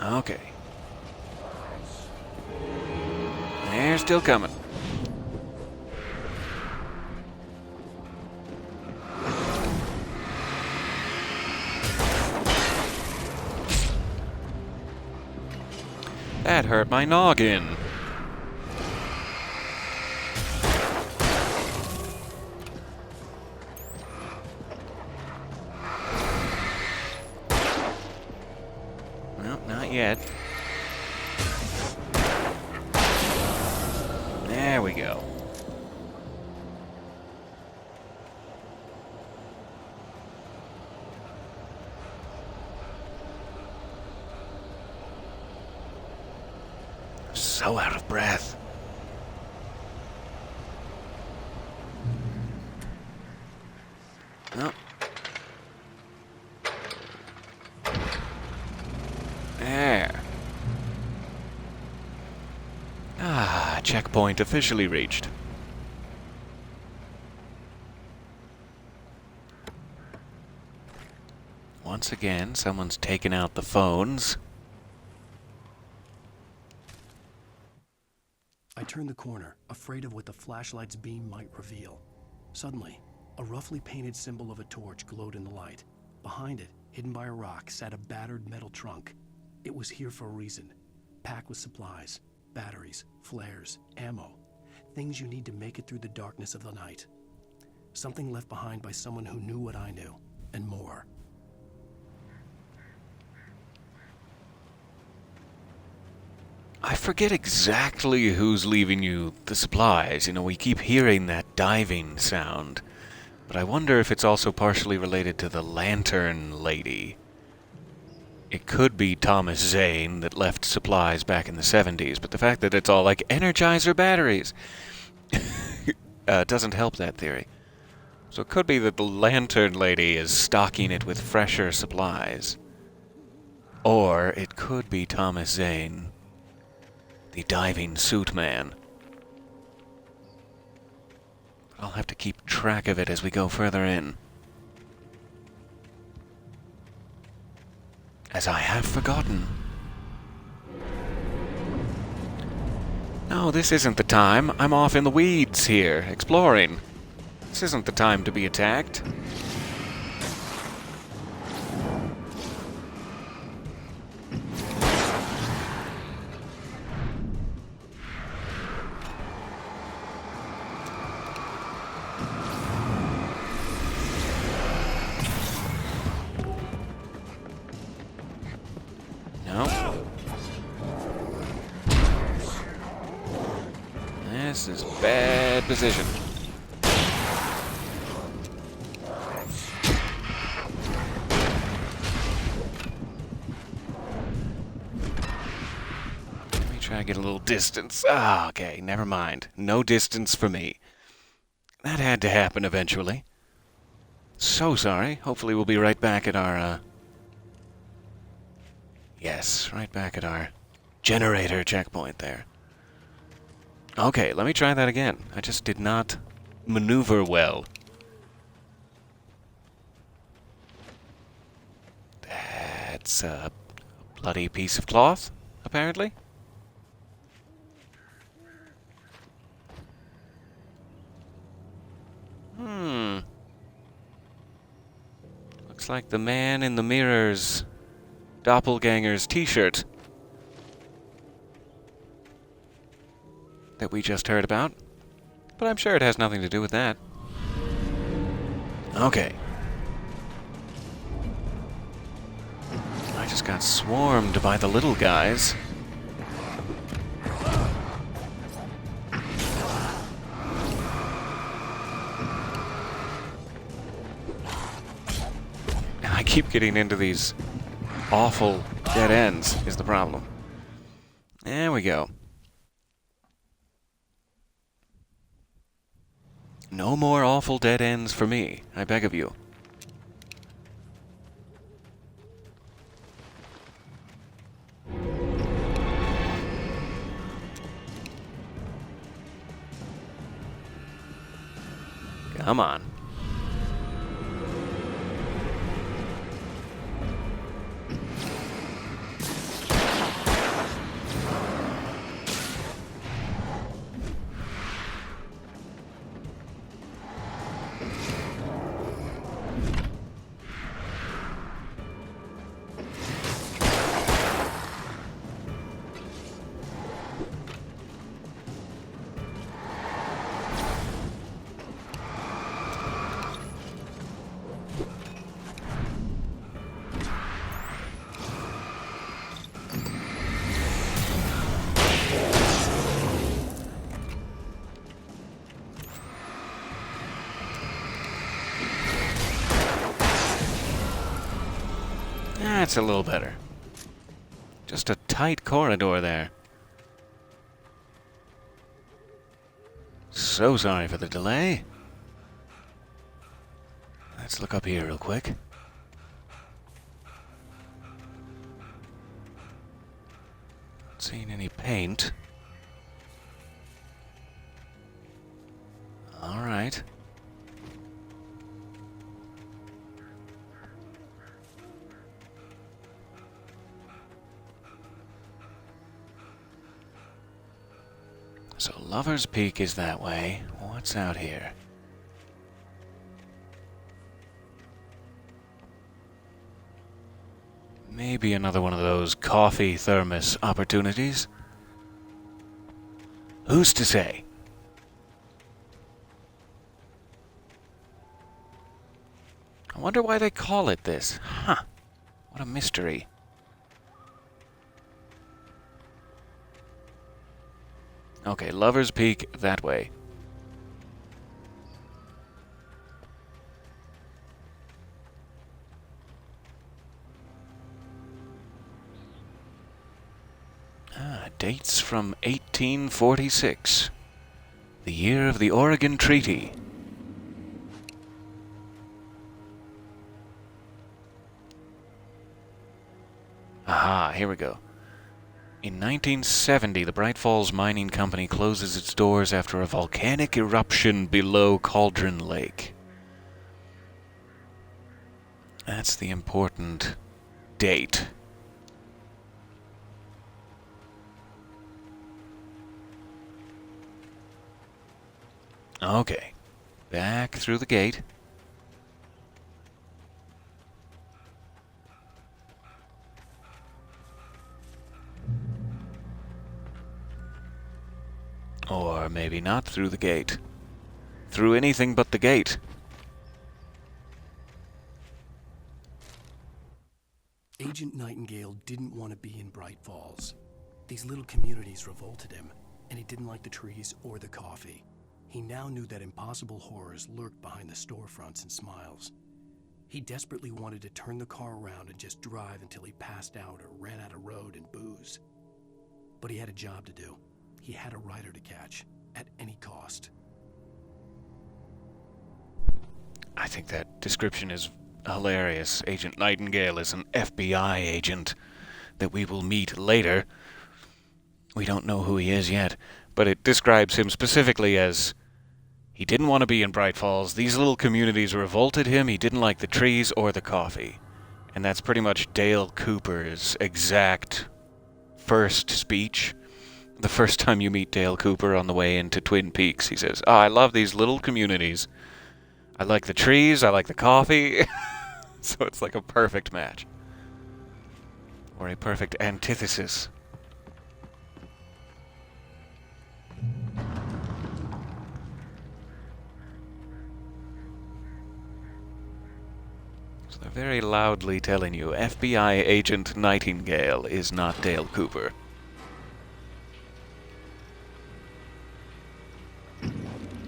Okay. They're still coming. That hurt my noggin. Well, not yet. There we go. So out of breath. No. There. Ah, checkpoint officially reached. Once again, someone's taken out the phones. I turned the corner, afraid of what the flashlight's beam might reveal. Suddenly, a roughly painted symbol of a torch glowed in the light. Behind it, hidden by a rock, sat a battered metal trunk. It was here for a reason. Packed with supplies, batteries, flares, ammo. Things you need to make it through the darkness of the night. Something left behind by someone who knew what I knew, and more. I forget exactly who's leaving you the supplies. You know, we keep hearing that diving sound. But I wonder if it's also partially related to the lantern lady. It could be Thomas Zane that left supplies back in the 70s, but the fact that it's all like Energizer batteries doesn't help that theory. So it could be that the lantern lady is stocking it with fresher supplies. Or it could be Thomas Zane, the diving suit man. I'll have to keep track of it as we go further in. As I have forgotten. No, this isn't the time. I'm off in the weeds here, exploring. This isn't the time to be attacked. This is bad position. Let me try to get a little distance. Ah, okay, never mind. No distance for me. That had to happen eventually. So sorry. Hopefully we'll be right back at our, Yes, right back at our generator checkpoint there. Okay, let me try that again. I just did not maneuver well. That's a bloody piece of cloth, apparently. Looks like the man in the mirror's doppelganger's t-shirt that we just heard about, but I'm sure it has nothing to do with that. Okay. I just got swarmed by the little guys. I keep getting into these awful dead ends is the problem. There we go. No more awful dead ends for me, I beg of you. Come on. That's a little better. Just a tight corridor there. So sorry for the delay. Let's look up here real quick. Not seeing any paint. All right. So Lover's Peak is that way. What's out here? Maybe another one of those coffee thermos opportunities. Who's to say? I wonder why they call it this. Huh. What a mystery. Okay, Lover's Peak, that way. Dates from 1846. The year of the Oregon Treaty. Aha, here we go. In 1970, the Bright Falls Mining Company closes its doors after a volcanic eruption below Cauldron Lake. That's the important date. Okay, back through the gate. Or maybe not through the gate. Through anything but the gate. Agent Nightingale didn't want to be in Bright Falls. These little communities revolted him, and he didn't like the trees or the coffee. He now knew that impossible horrors lurked behind the storefronts and smiles. He desperately wanted to turn the car around and just drive until he passed out or ran out of road and booze. But he had a job to do. He had a rider to catch, at any cost. I think that description is hilarious. Agent Nightingale is an FBI agent that we will meet later. We don't know who he is yet, but it describes him specifically as he didn't want to be in Bright Falls. These little communities revolted him. He didn't like the trees or the coffee. And that's pretty much Dale Cooper's exact first speech. The first time you meet Dale Cooper on the way into Twin Peaks, he says, I love these little communities. I like the trees, I like the coffee. So it's like a perfect match. Or a perfect antithesis. So they're very loudly telling you FBI agent Nightingale is not Dale Cooper.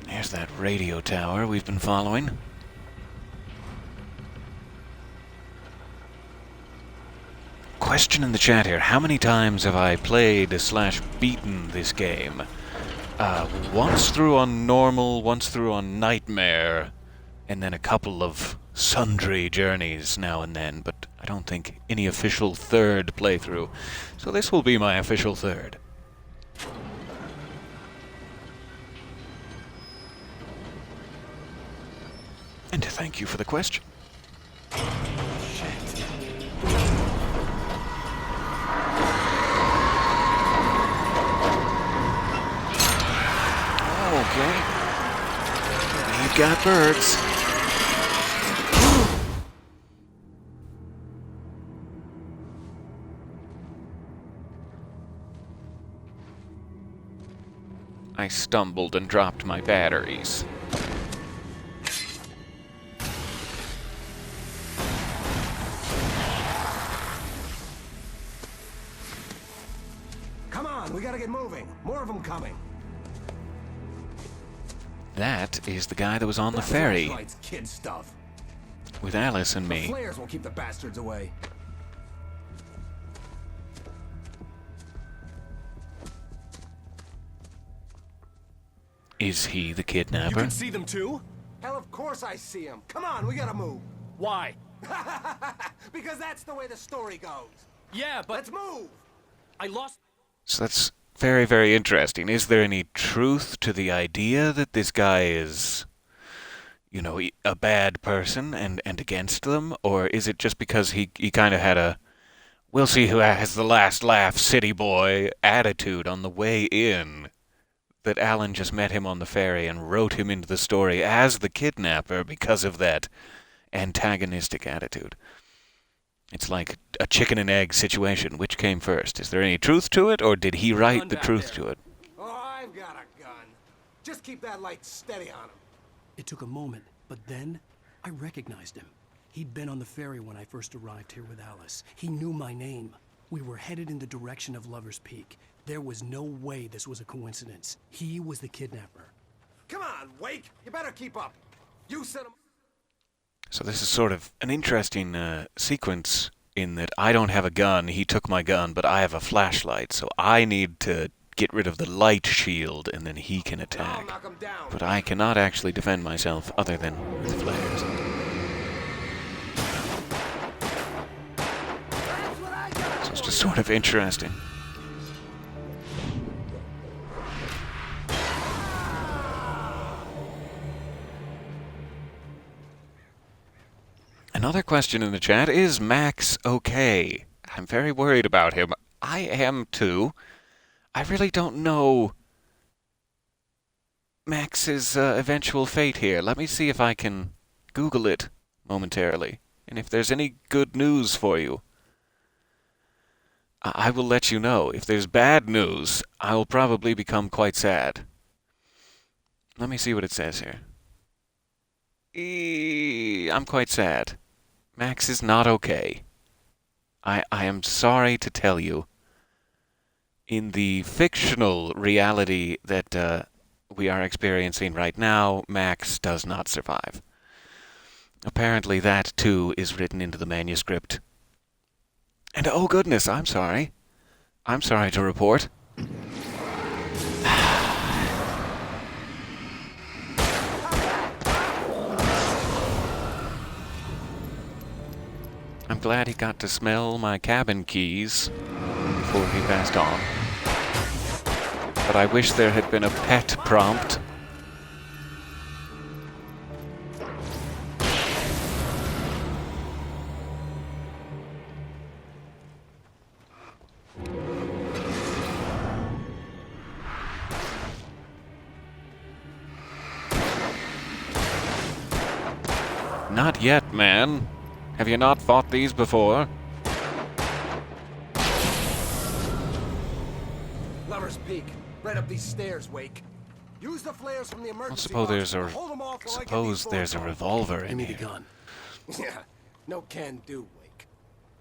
There's that radio tower we've been following. Question in the chat here, how many times have I played / beaten this game? Once through on normal, once through on nightmare, and then a couple of sundry journeys now and then, but I don't think any official third playthrough. So this will be my official third. And to thank you for the question. Okay. We've got birds. I stumbled and dropped my batteries. Come on, we gotta get moving. More of them coming. That is the guy that was on the ferry Flashlights, kid stuff. with Alice and The me. flares will keep the bastards away. Is he the You kidnapper? can see them too? Hell, of course I see them. Come on, we gotta move. Why? Because that's the way the story goes. Yeah, but... Let's move. I lost... So that's very, very interesting. Is there any truth to the idea that this guy is, you know, a bad person and against them? Or is it just because he kind of had a, we'll see who has the last laugh, city boy attitude on the way in, that Alan just met him on the ferry and wrote him into the story as the kidnapper because of that antagonistic attitude? It's like a chicken and egg situation. Which came first? Is there any truth to it, or did he write the truth to it? Oh, I've got a gun. Just keep that light steady on him. It took a moment, but then I recognized him. He'd been on the ferry when I first arrived here with Alice. He knew my name. We were headed in the direction of Lover's Peak. There was no way this was a coincidence. He was the kidnapper. Come on, Wake! You better keep up. You sent him. So this is sort of an interesting sequence in that I don't have a gun, he took my gun, but I have a flashlight, so I need to get rid of the light shield and then he can attack. But I cannot actually defend myself other than with flares. So it's just sort of interesting. Another question in the chat, is Max okay? I'm very worried about him. I am too. I really don't know Max's eventual fate here. Let me see if I can Google it momentarily. And if there's any good news for you, I will let you know. If there's bad news, I will probably become quite sad. Let me see what it says here. I'm quite sad. Max is not okay. I am sorry to tell you. In the fictional reality that we are experiencing right now, Max does not survive. Apparently that, too, is written into the manuscript. And oh goodness, I'm sorry. I'm sorry to report. I'm glad he got to smell my cabin keys before he passed on. But I wish there had been a pet prompt. Not yet, man. Have you not fought these before? Lover's Peak. Right up these stairs, Wake. Use the flares from the emergency Suppose box. there's a Hold 'em off while I get these there's a phones. revolver in Give me here. the gun. Yeah, no can do, Wake.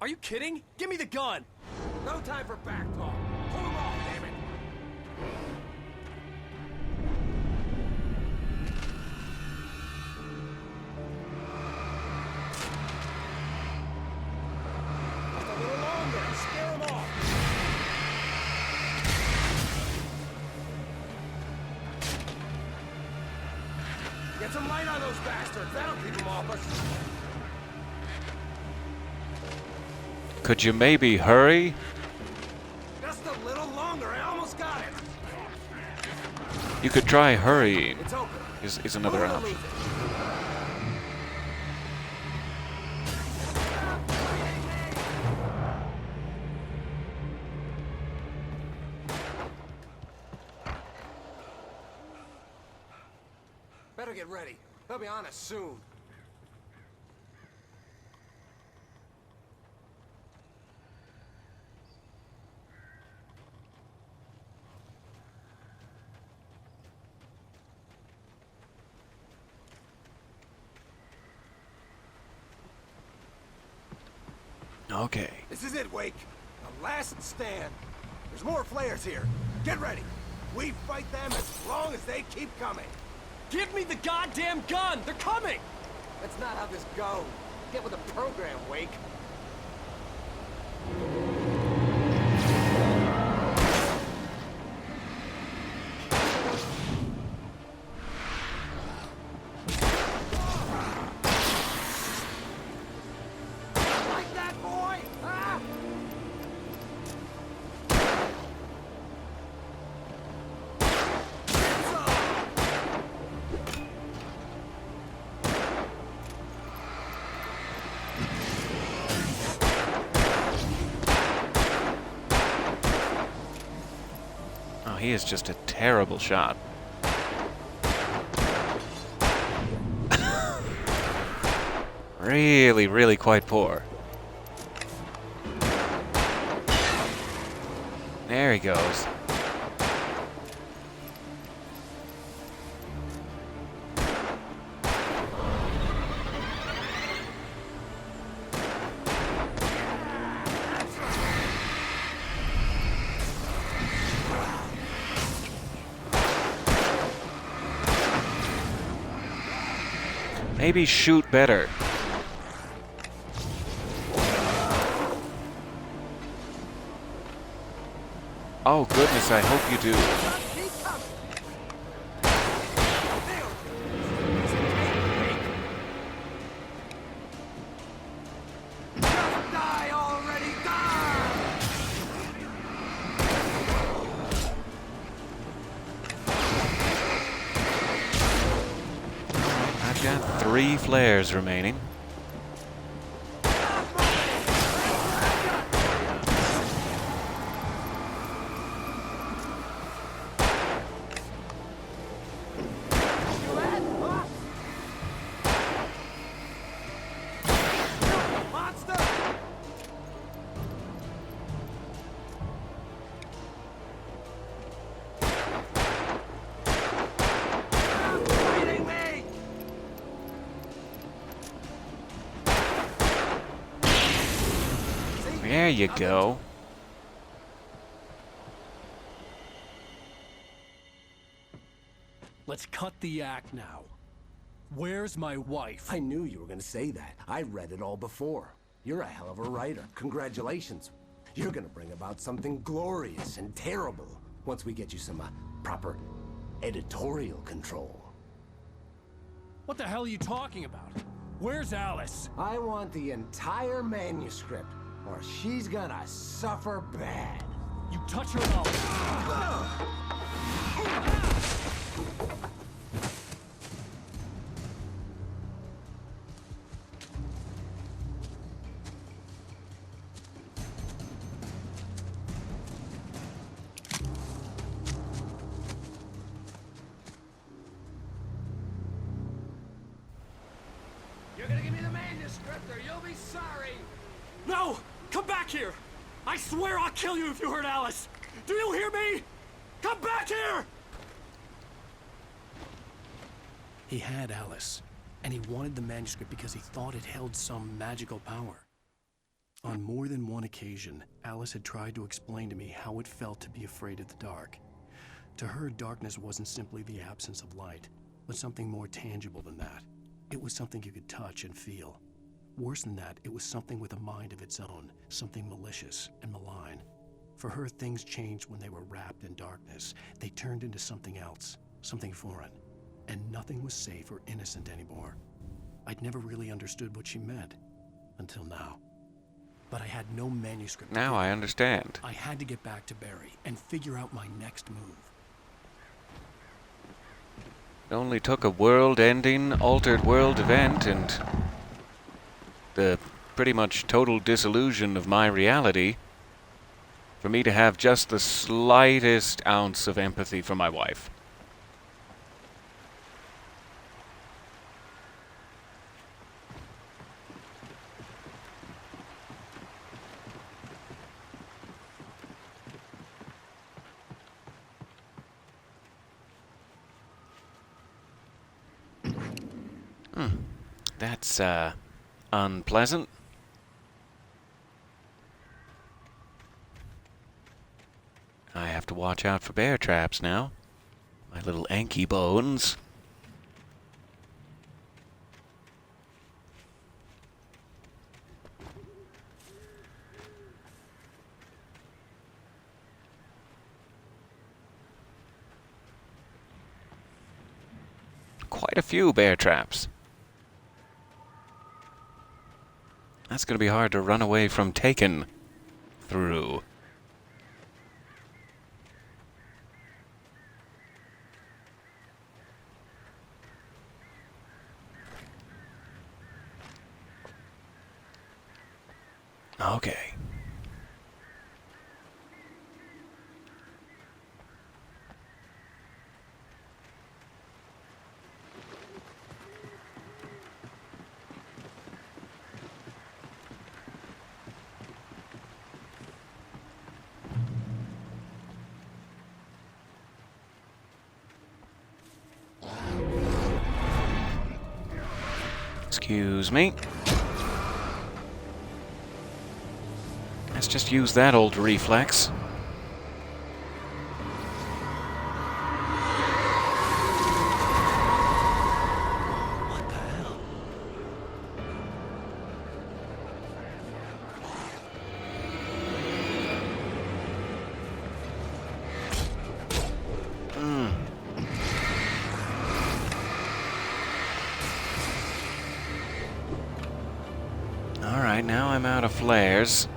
Are you kidding? Give me the gun! No time for back talk. Hold 'em off, damn it. Just a little longer and scare 'em off. Get some light on those bastards. That'll keep them off us. Could you maybe hurry? Just a little longer. I almost got it. You could try hurrying. It's open. Is another Move it or option. lose it. Better get ready. They'll be on us soon. Okay. This is it, Wake. The last stand. There's more flares here. Get ready. We fight them as long as they keep coming. Give me the goddamn gun! They're coming! That's not how this goes. Get with the program, Wake. Like that, boy? Huh? Oh, he is just a terrible shot. Really, really quite poor. There he goes. Maybe shoot better. Oh goodness, I hope you do. Die already, die! I've got 3 flares remaining. There you go. Let's cut the act now. Where's my wife? I knew you were gonna say that. I read it all before. You're a hell of a writer. Congratulations. You're gonna bring about something glorious and terrible once we get you some proper editorial control. What the hell are you talking about? Where's Alice? I want the entire manuscript, or she's gonna suffer bad. You touch her and I'll... You're gonna give me the manuscript or you'll be sorry! No! Come back here! I swear I'll kill you if you hurt Alice! Do you hear me? Come back here! He had Alice, and he wanted the manuscript because he thought it held some magical power. On more than one occasion, Alice had tried to explain to me how it felt to be afraid of the dark. To her, darkness wasn't simply the absence of light, but something more tangible than that. It was something you could touch and feel. Worse than that, it was something with a mind of its own, something malicious and malign. For her, things changed when they were wrapped in darkness. They turned into something else, something foreign, and nothing was safe or innocent anymore. I'd never really understood what she meant, until now. But I had no manuscript. Now I understand. I had to get back to Barry and figure out my next move. It only took a world-ending, altered world event and the pretty much total disillusion of my reality for me to have just the slightest ounce of empathy for my wife. That's, unpleasant. I have to watch out for bear traps now. My little Anky bones. Quite a few bear traps. That's going to be hard to run away from taken through. Okay. Excuse me. Let's just use that old reflex. What the hell? Alright, now I'm out of flares.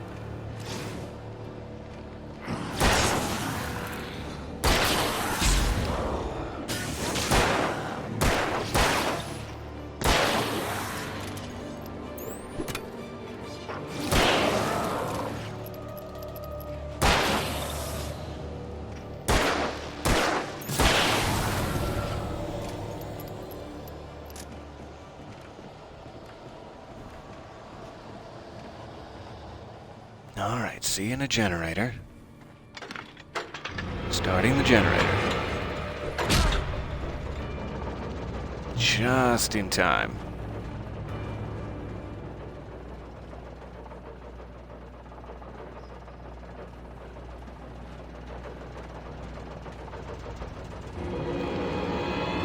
Alright, seeing a generator. Starting the generator. Just in time.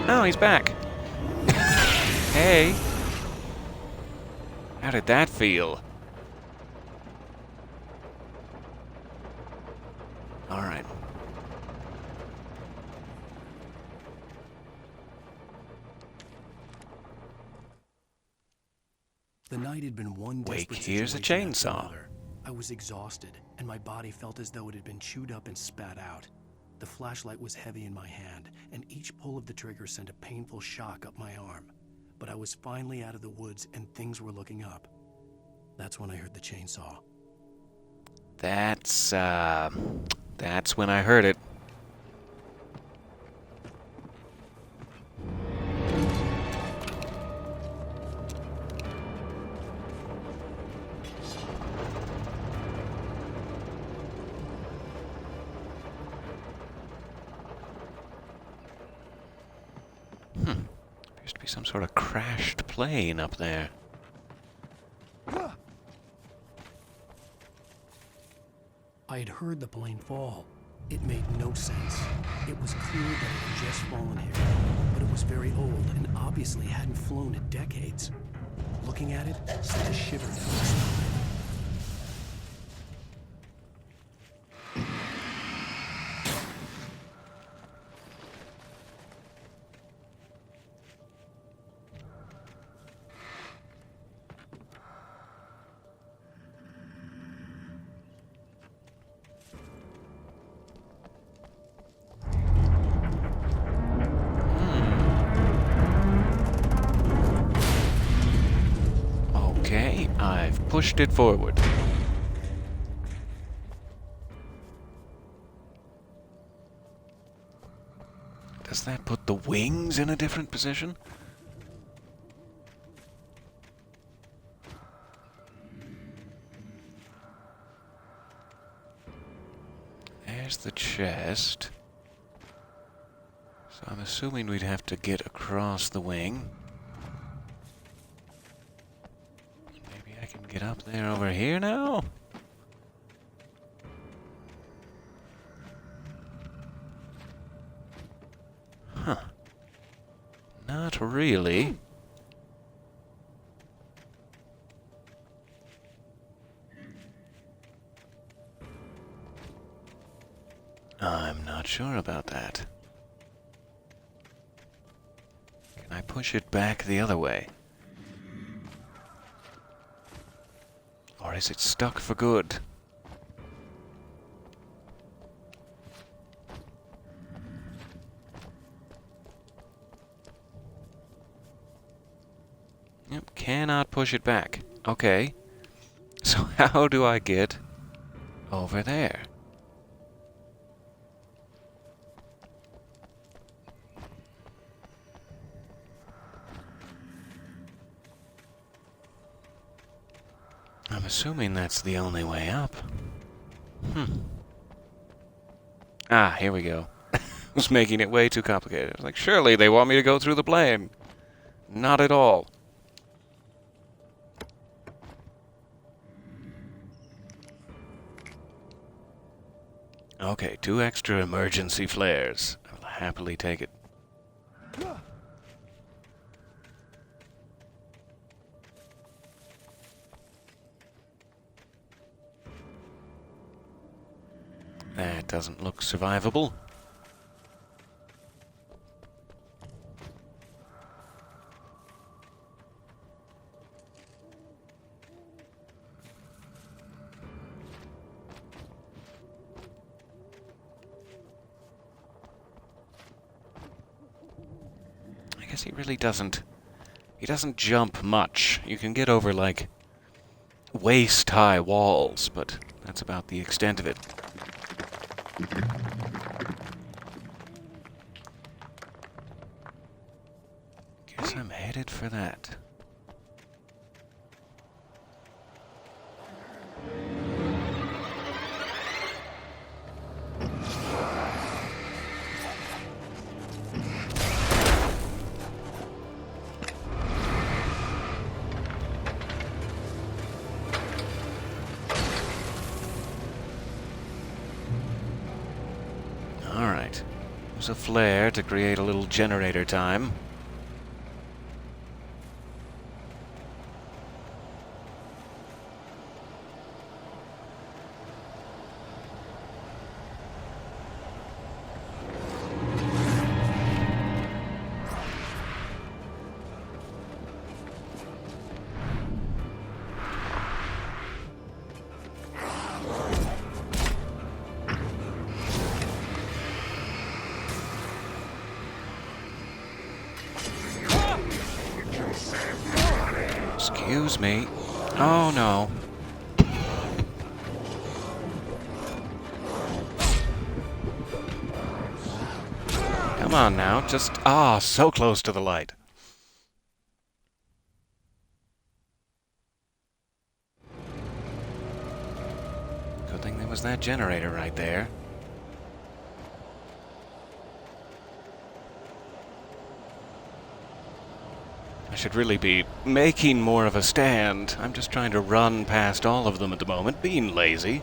Oh, he's back. Hey. How did that feel? Alright. The night had been one Wake, desperate here's a situation after chainsaw. another. I was exhausted, and my body felt as though it had been chewed up and spat out. The flashlight was heavy in my hand, and each pull of the trigger sent a painful shock up my arm. But I was finally out of the woods, and things were looking up. That's when I heard the chainsaw. That's when I heard it. Appears to be some sort of crashed plane up there. I had heard the plane fall. It made no sense. It was clear that it had just fallen here, but it was very old and obviously hadn't flown in decades. Looking at it sent a shiver down my spine. Okay, I've pushed it forward. Does that put the wings in a different position? There's the chest. So I'm assuming we'd have to get across the wing. Maybe I can get up there over here now? Huh. Not really. I'm not sure about that. Can I push it back the other way? Or is it stuck for good? Yep, cannot push it back. Okay. So how do I get over there? I'm assuming that's the only way up. Ah, here we go. I was making it way too complicated. I was like, surely they want me to go through the plane. Not at all. Okay, 2 extra emergency flares. I'll happily take it. That doesn't look survivable. guess he really doesn't... He doesn't jump much. You can get over, like, waist-high walls, but that's about the extent of it. Guess I'm headed for that. Alright. Use a flare to create a little generator time. Excuse me. Oh no. Come on now, just... Ah, so close to the light. Good thing there was that generator right there. I should really be making more of a stand. I'm just trying to run past all of them at the moment, being lazy.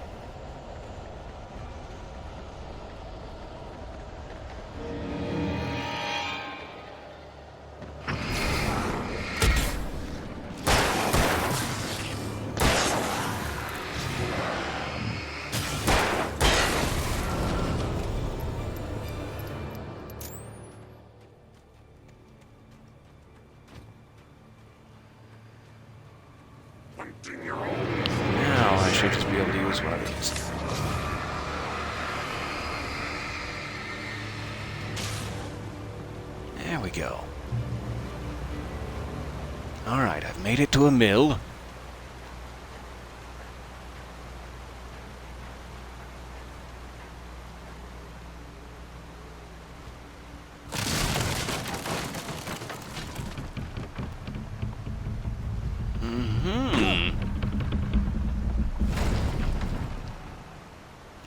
Now I should just be able to use one of these. There we go. Alright, I've made it to a mill.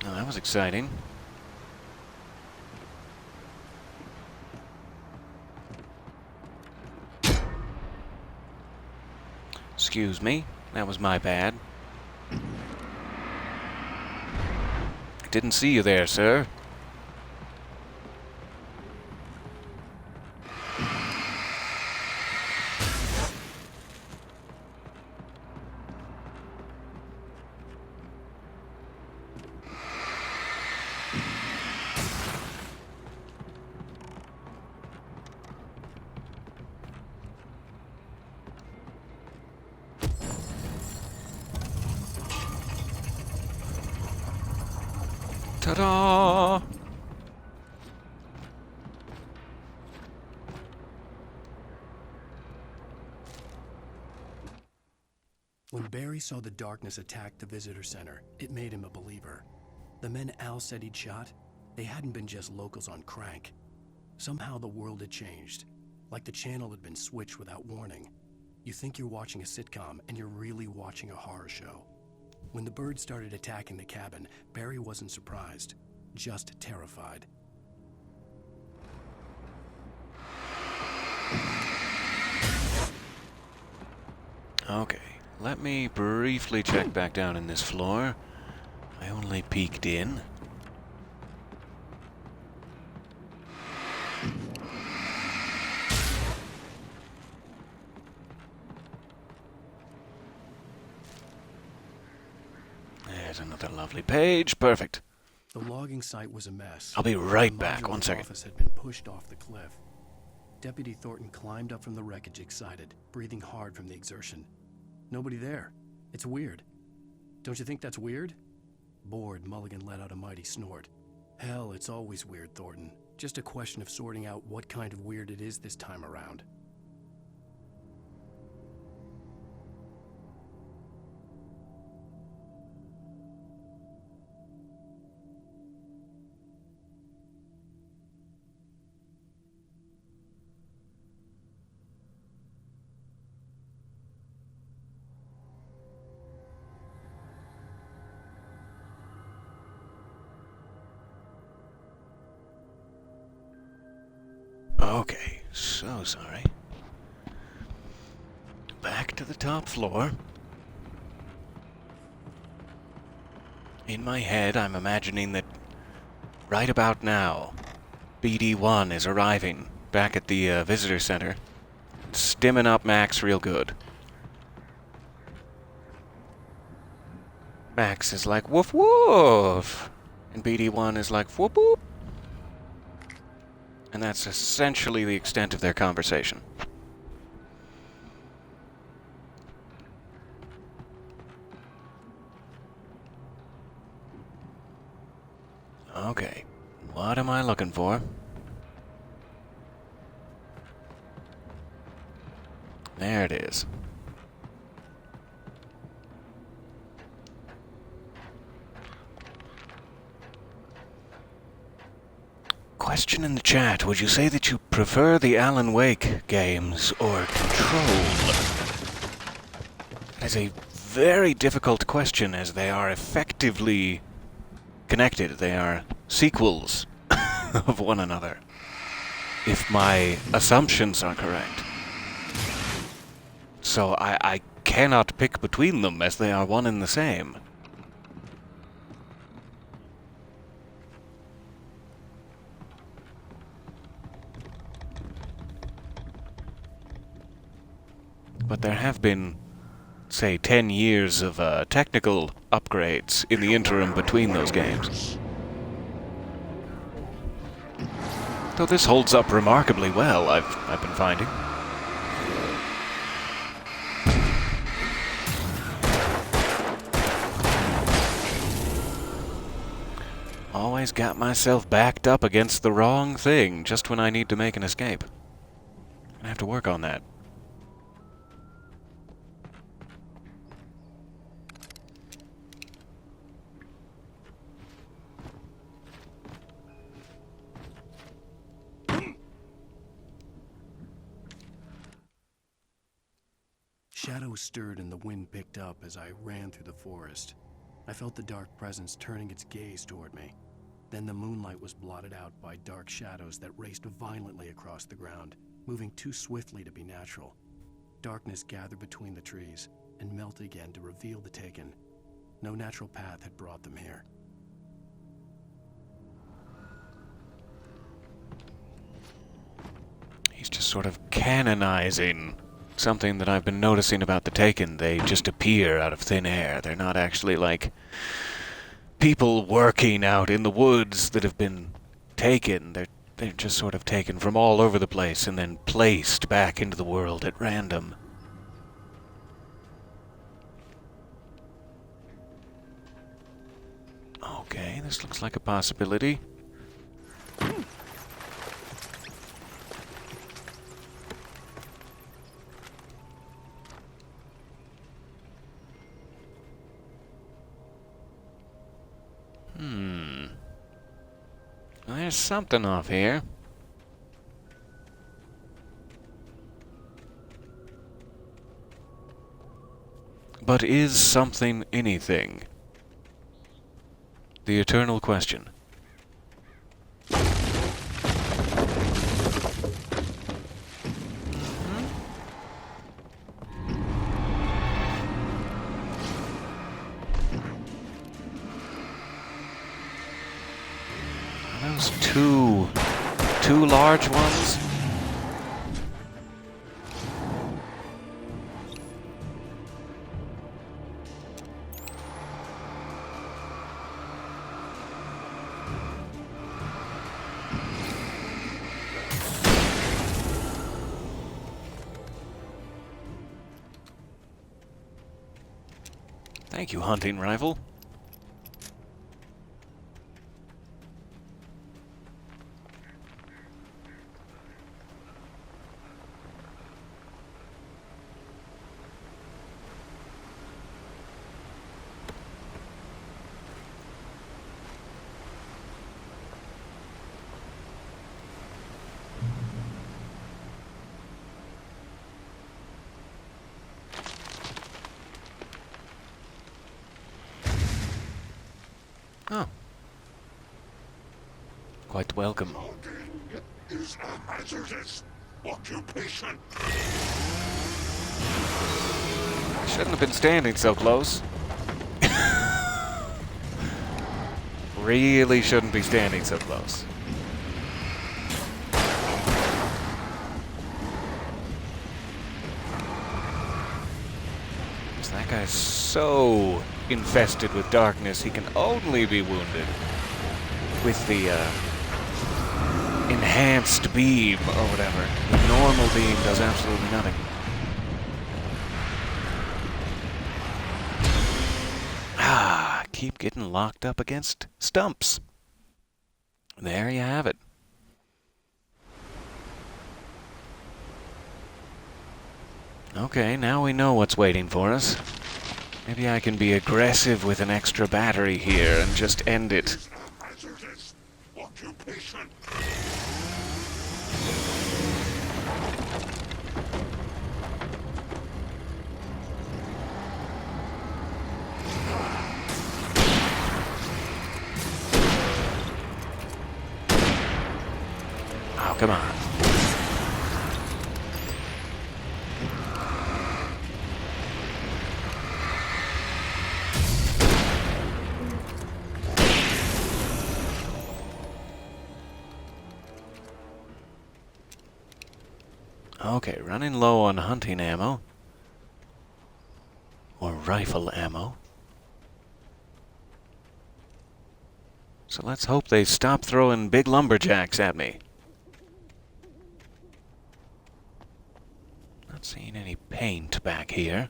Well, that was exciting. Excuse me, that was my bad. I didn't see you there, sir. Ta-da! When Barry saw the darkness attack the visitor center, it made him a believer. The men Al said he'd shot, they hadn't been just locals on crank. Somehow the world had changed, like the channel had been switched without warning. You think you're watching a sitcom, and you're really watching a horror show. When the birds started attacking the cabin, Barry wasn't surprised, just terrified. Okay, let me briefly check back down in this floor. I only peeked in. There's another lovely page. Perfect. The logging site was a mess. I'll be right The back. modular 1 second. office had been pushed off the cliff. Deputy Thornton climbed up from the wreckage excited, breathing hard from the exertion. Nobody there. It's weird. Don't you think that's weird? Bored, Mulligan let out a mighty snort. Hell, it's always weird, Thornton. Just a question of sorting out what kind of weird it is this time around. Okay, so sorry. Back to the top floor. In my head, I'm imagining that right about now, BD-1 is arriving back at the visitor center, stimming up Max real good. Max is like, woof woof, and BD-1 is like, whoop whoop. And that's essentially the extent of their conversation. Okay, what am I looking for? There it is. Question in the chat, would you say that you prefer the Alan Wake games or Control? That is a very difficult question, as they are effectively connected. They are sequels of one another, if my assumptions are correct. So I cannot pick between them, as they are one and the same. But there have been, say, 10 years of technical upgrades in the interim between those games. Though this holds up remarkably well, I've been finding. Always got myself backed up against the wrong thing just when I need to make an escape. I have to work on that. Shadows stirred and the wind picked up as I ran through the forest. I felt the dark presence turning its gaze toward me. Then the moonlight was blotted out by dark shadows that raced violently across the ground, moving too swiftly to be natural. Darkness gathered between the trees and melted again to reveal the Taken. No natural path had brought them here. He's just sort of canonizing something that I've been noticing about the Taken. They just appear out of thin air. They're not actually like people working out in the woods that have been taken. They're just sort of taken from all over the place and then placed back into the world at random. Okay, this looks like a possibility. There's something off here. But is something anything? The eternal question. Those two large ones? Thank you, hunting rifle. quite welcome. Is a hazardous occupation. Shouldn't have been standing so close. Really shouldn't be standing so close. That guy's so infested with darkness, he can only be wounded with the enhanced beam or whatever. The normal beam does absolutely nothing. Keep getting locked up against stumps. There you have it. Okay, now we know what's waiting for us. Maybe I can be aggressive with an extra battery here and just end it. Oh, come on. Okay, running low on hunting ammo. Or rifle ammo. So let's hope they stop throwing big lumberjacks at me. Not seeing any paint back here.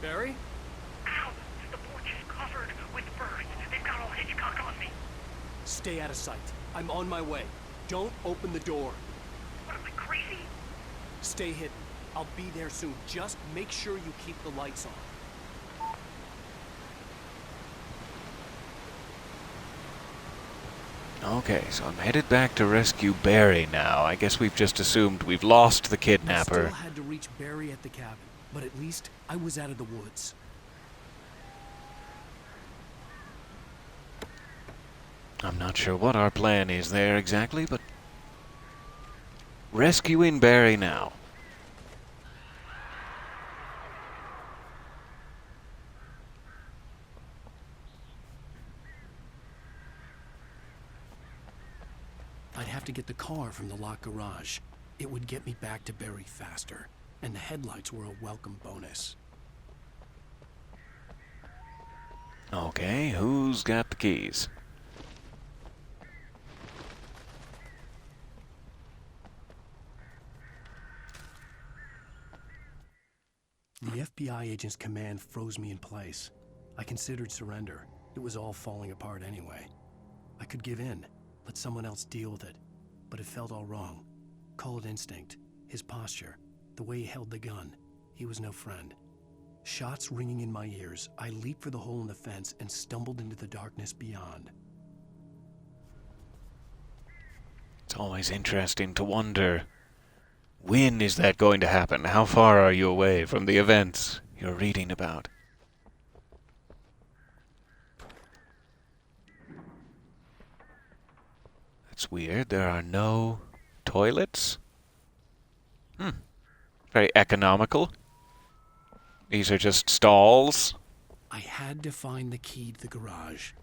Barry? Ow! The porch is covered with birds. They've got all Hitchcock on me. Stay out of sight. I'm on my way. Don't open the door. What am I, crazy? Stay hidden. I'll be there soon. Just make sure you keep the lights on. Okay, so I'm headed back to rescue Barry now. I guess we've just assumed we've lost the kidnapper. I still had to reach Barry at the cabin, but at least I was out of the woods. I'm not sure what our plan is there exactly, but rescuing Barry now. I'd have to get the car from the locked garage. It would get me back to Barry faster, and the headlights were a welcome bonus. Okay, who's got the keys? The FBI agent's command froze me in place. I considered surrender. It was all falling apart anyway. I could give in, let someone else deal with it, but it felt all wrong. Call it instinct, his posture, the way he held the gun. He was no friend. Shots ringing in my ears, I leaped for the hole in the fence and stumbled into the darkness beyond. It's always interesting to wonder, when is that going to happen? How far are you away from the events you're reading about? That's weird. There are no toilets? Very economical. These are just stalls. I had to find the key to the garage.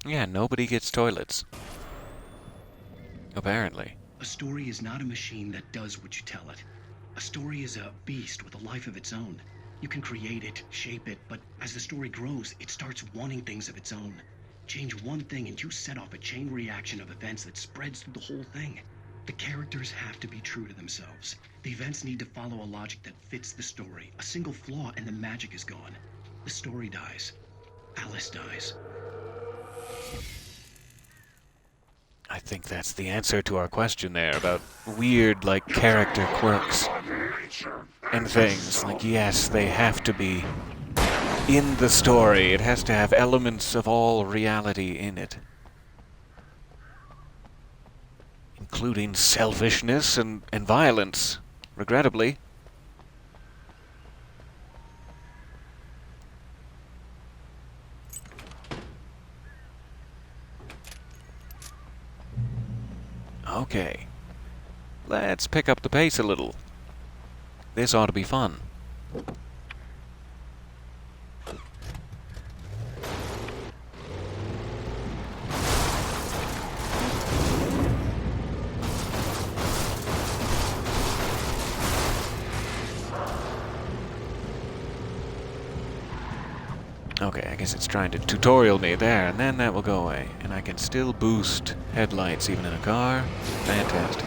Yeah, nobody gets toilets. Apparently. A story is not a machine that does what you tell it. A story is a beast with a life of its own. You can create it, shape it, but as the story grows, it starts wanting things of its own. Change one thing and you set off a chain reaction of events that spreads through the whole thing. The characters have to be true to themselves. The events need to follow a logic that fits the story. A single flaw and the magic is gone. the story dies. Alice dies. I think that's the answer to our question there about weird, like, character quirks and things. Like, yes, they have to be in the story. It has to have elements of all reality in it, including selfishness and violence, regrettably. Okay, let's pick up the pace a little. This ought to be fun. Okay, I guess it's trying to tutorial me there, and then that will go away. And I can still boost headlights even in a car. Fantastic.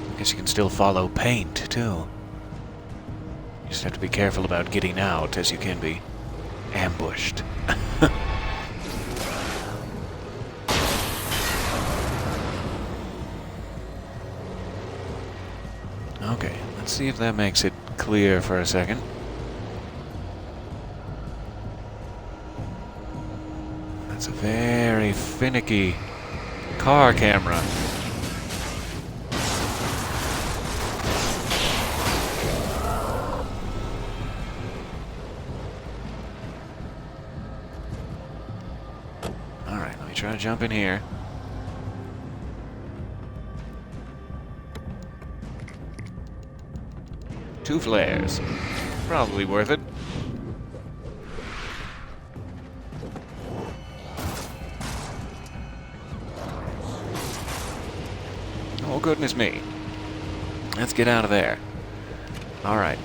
I guess you can still follow paint, too. You just have to be careful about getting out, as you can be ambushed. Okay, let's see if that makes it clear for a second. That's a very finicky car camera. Alright, let me try to jump in here. Two flares. Probably worth it. Oh, goodness me. Let's get out of there. All right.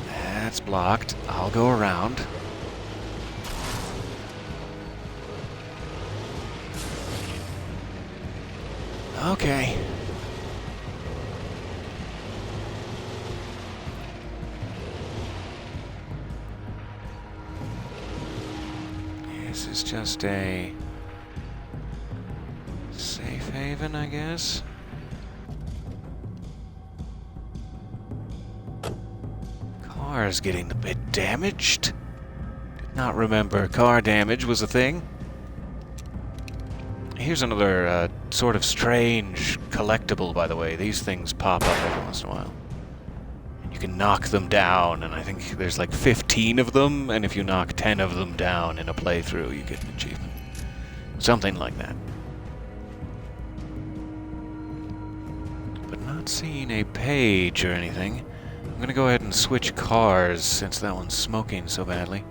That's blocked. I'll go around. Okay. This is just a safe haven, I guess. Car's getting a bit damaged. Did not remember car damage was a thing. Here's another sort of strange collectible, by the way. These things pop up every once in a while. You can knock them down, and I think there's like 15 of them, and if you knock 10 of them down in a playthrough, you get an achievement. Something like that. But not seeing a page or anything. I'm gonna go ahead and switch cars, since that one's smoking so badly.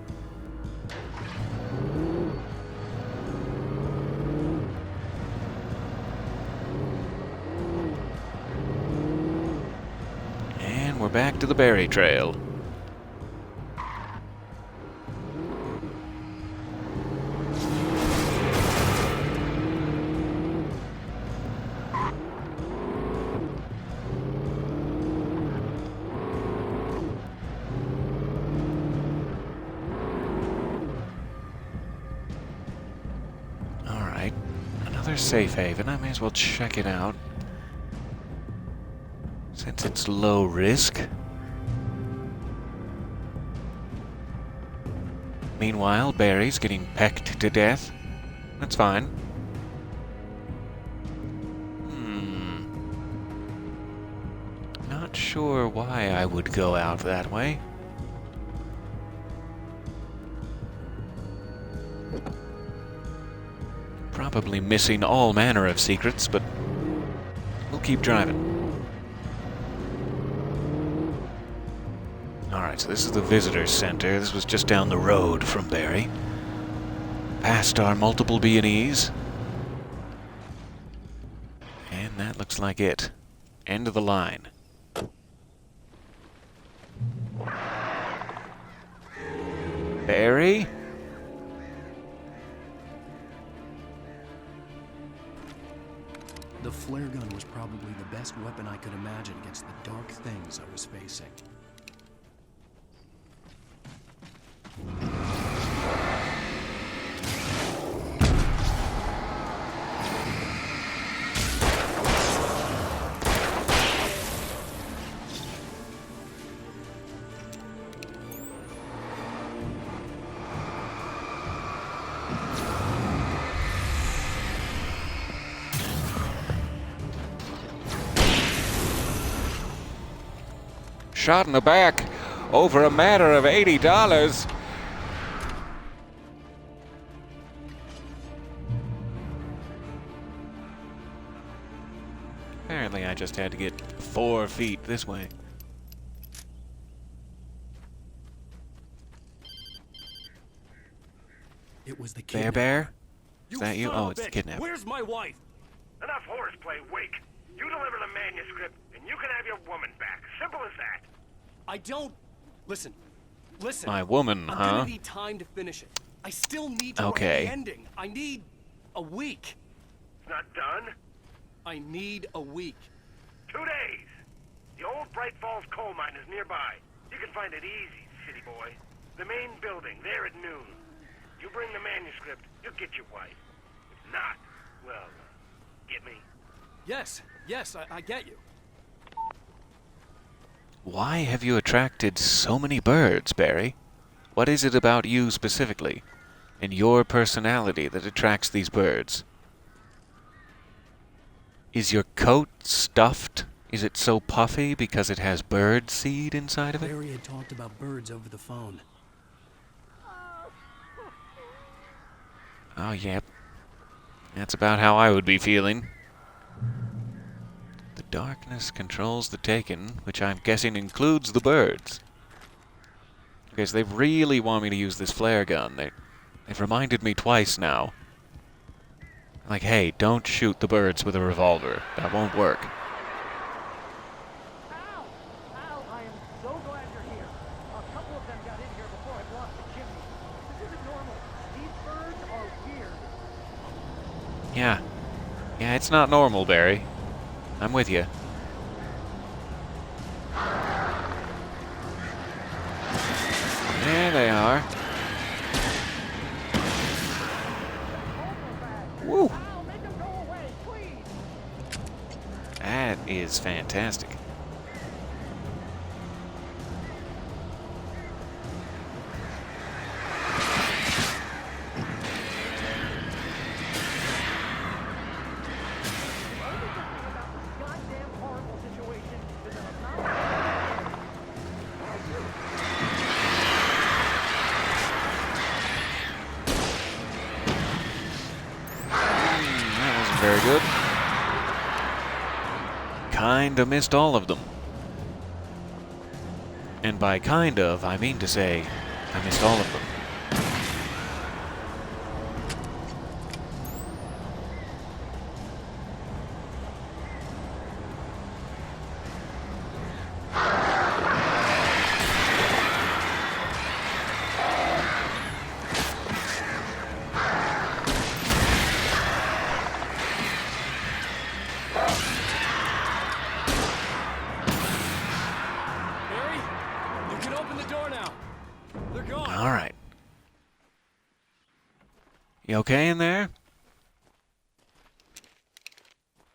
We're back to the berry trail. All right, another safe haven. I may as well check it out, since it's low risk. Meanwhile, Barry's getting pecked to death. That's fine. Not sure why I would go out that way. Probably missing all manner of secrets, but we'll keep driving. Alright, so this is the visitor center. This was just down the road from Barry. Past our multiple B&Es. And that looks like it. End of the line. Barry? The flare gun was probably the best weapon I could imagine against the dark things I was facing. Shot in the back over a matter of $80. Apparently I just had to get 4 feet this way. It was the kidnapper. Bear? Is that you? son Oh, of a it's the bitch. kidnapper. Where's my wife? Enough horseplay, Wake. You deliver the manuscript, and you can have your woman back. Simple as that. I don't... Listen. My woman, I'm huh? gonna need time to finish it. I still need to Okay. write the ending. I need a week. It's not done. I need a week. 2 days. The old Bright Falls coal mine is nearby. You can find it easy, city boy. The main building, there at noon. You bring the manuscript, you'll get your wife. If not, well, get me. Yes, I get you. Why have you attracted so many birds, Barry? What is it about you specifically, and your personality that attracts these birds? Is your coat stuffed? Is it so puffy because it has bird seed inside of it? Barry had talked about birds over the phone. Oh, yep. That's about how I would be feeling. The darkness controls the taken, which I'm guessing includes the birds. Because they really want me to use this flare gun. They've reminded me twice now. Like, hey, don't shoot the birds with a revolver. That won't work. Al, I am so glad you're here. A couple of them got in here before I blocked the chimney. This isn't normal. These birds are weird. Yeah. Yeah, it's not normal, Barry. I'm with you. There they are. Woo! That is fantastic. Very good. Kinda missed all of them. And by kind of, I mean to say, I missed all of them. All right. You okay in there?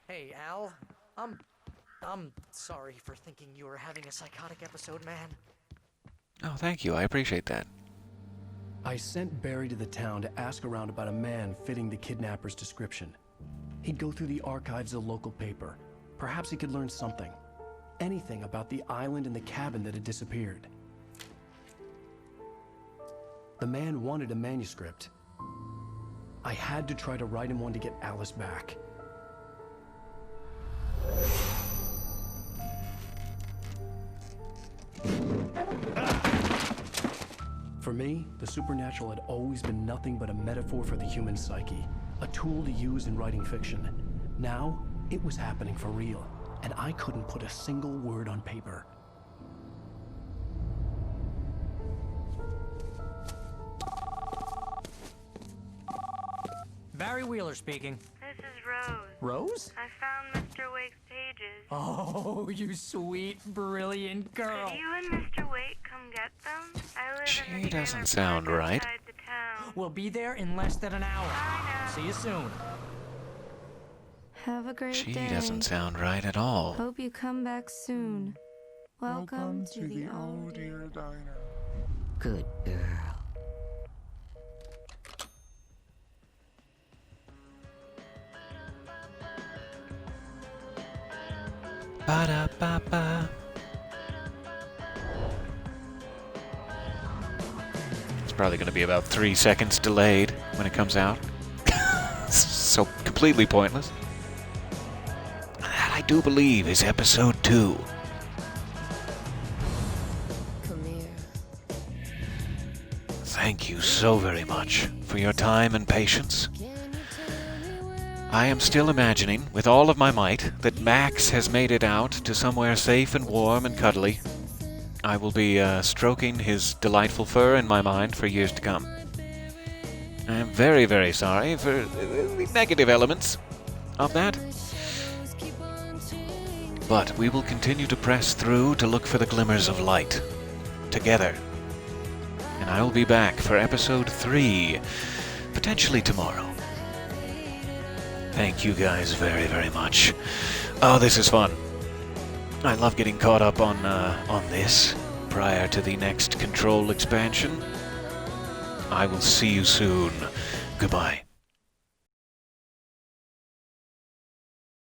Hey, Al. I'm sorry for thinking you were having a psychotic episode, man. Oh, thank you. I appreciate that. I sent Barry to the town to ask around about a man fitting the kidnapper's description. He'd go through the archives of the local paper. Perhaps he could learn something. Anything about the island and the cabin that had disappeared. The man wanted a manuscript. I had to try to write him one to get Alice back. For me, the supernatural had always been nothing but a metaphor for the human psyche, a tool to use in writing fiction. Now, it was happening for real, and I couldn't put a single word on paper. Barry Wheeler speaking. This is Rose. Rose? I found Oh, you sweet, brilliant girl. Could you and Mr. Wake come get them? I live in She the doesn't trailer sound park right. outside the town. We'll be there in less than an hour. See you soon. Have a great She day. doesn't sound right at all. Hope you come back soon. Welcome to the Oh Dear Diner. Good girl. Ba-da-ba-ba. It's probably going to be about 3 seconds delayed when it comes out. So completely pointless. That I do believe is episode 2. Thank you so very much for your time and patience. I am still imagining, with all of my might, that Max has made it out to somewhere safe and warm and cuddly. I will be stroking his delightful fur in my mind for years to come. I am very, very sorry for the negative elements of that. But we will continue to press through to look for the glimmers of light. Together. And I will be back for episode 3, potentially tomorrow. Thank you guys very, very much. Oh, this is fun. I love getting caught up on this prior to the next Control expansion. I will see you soon. Goodbye.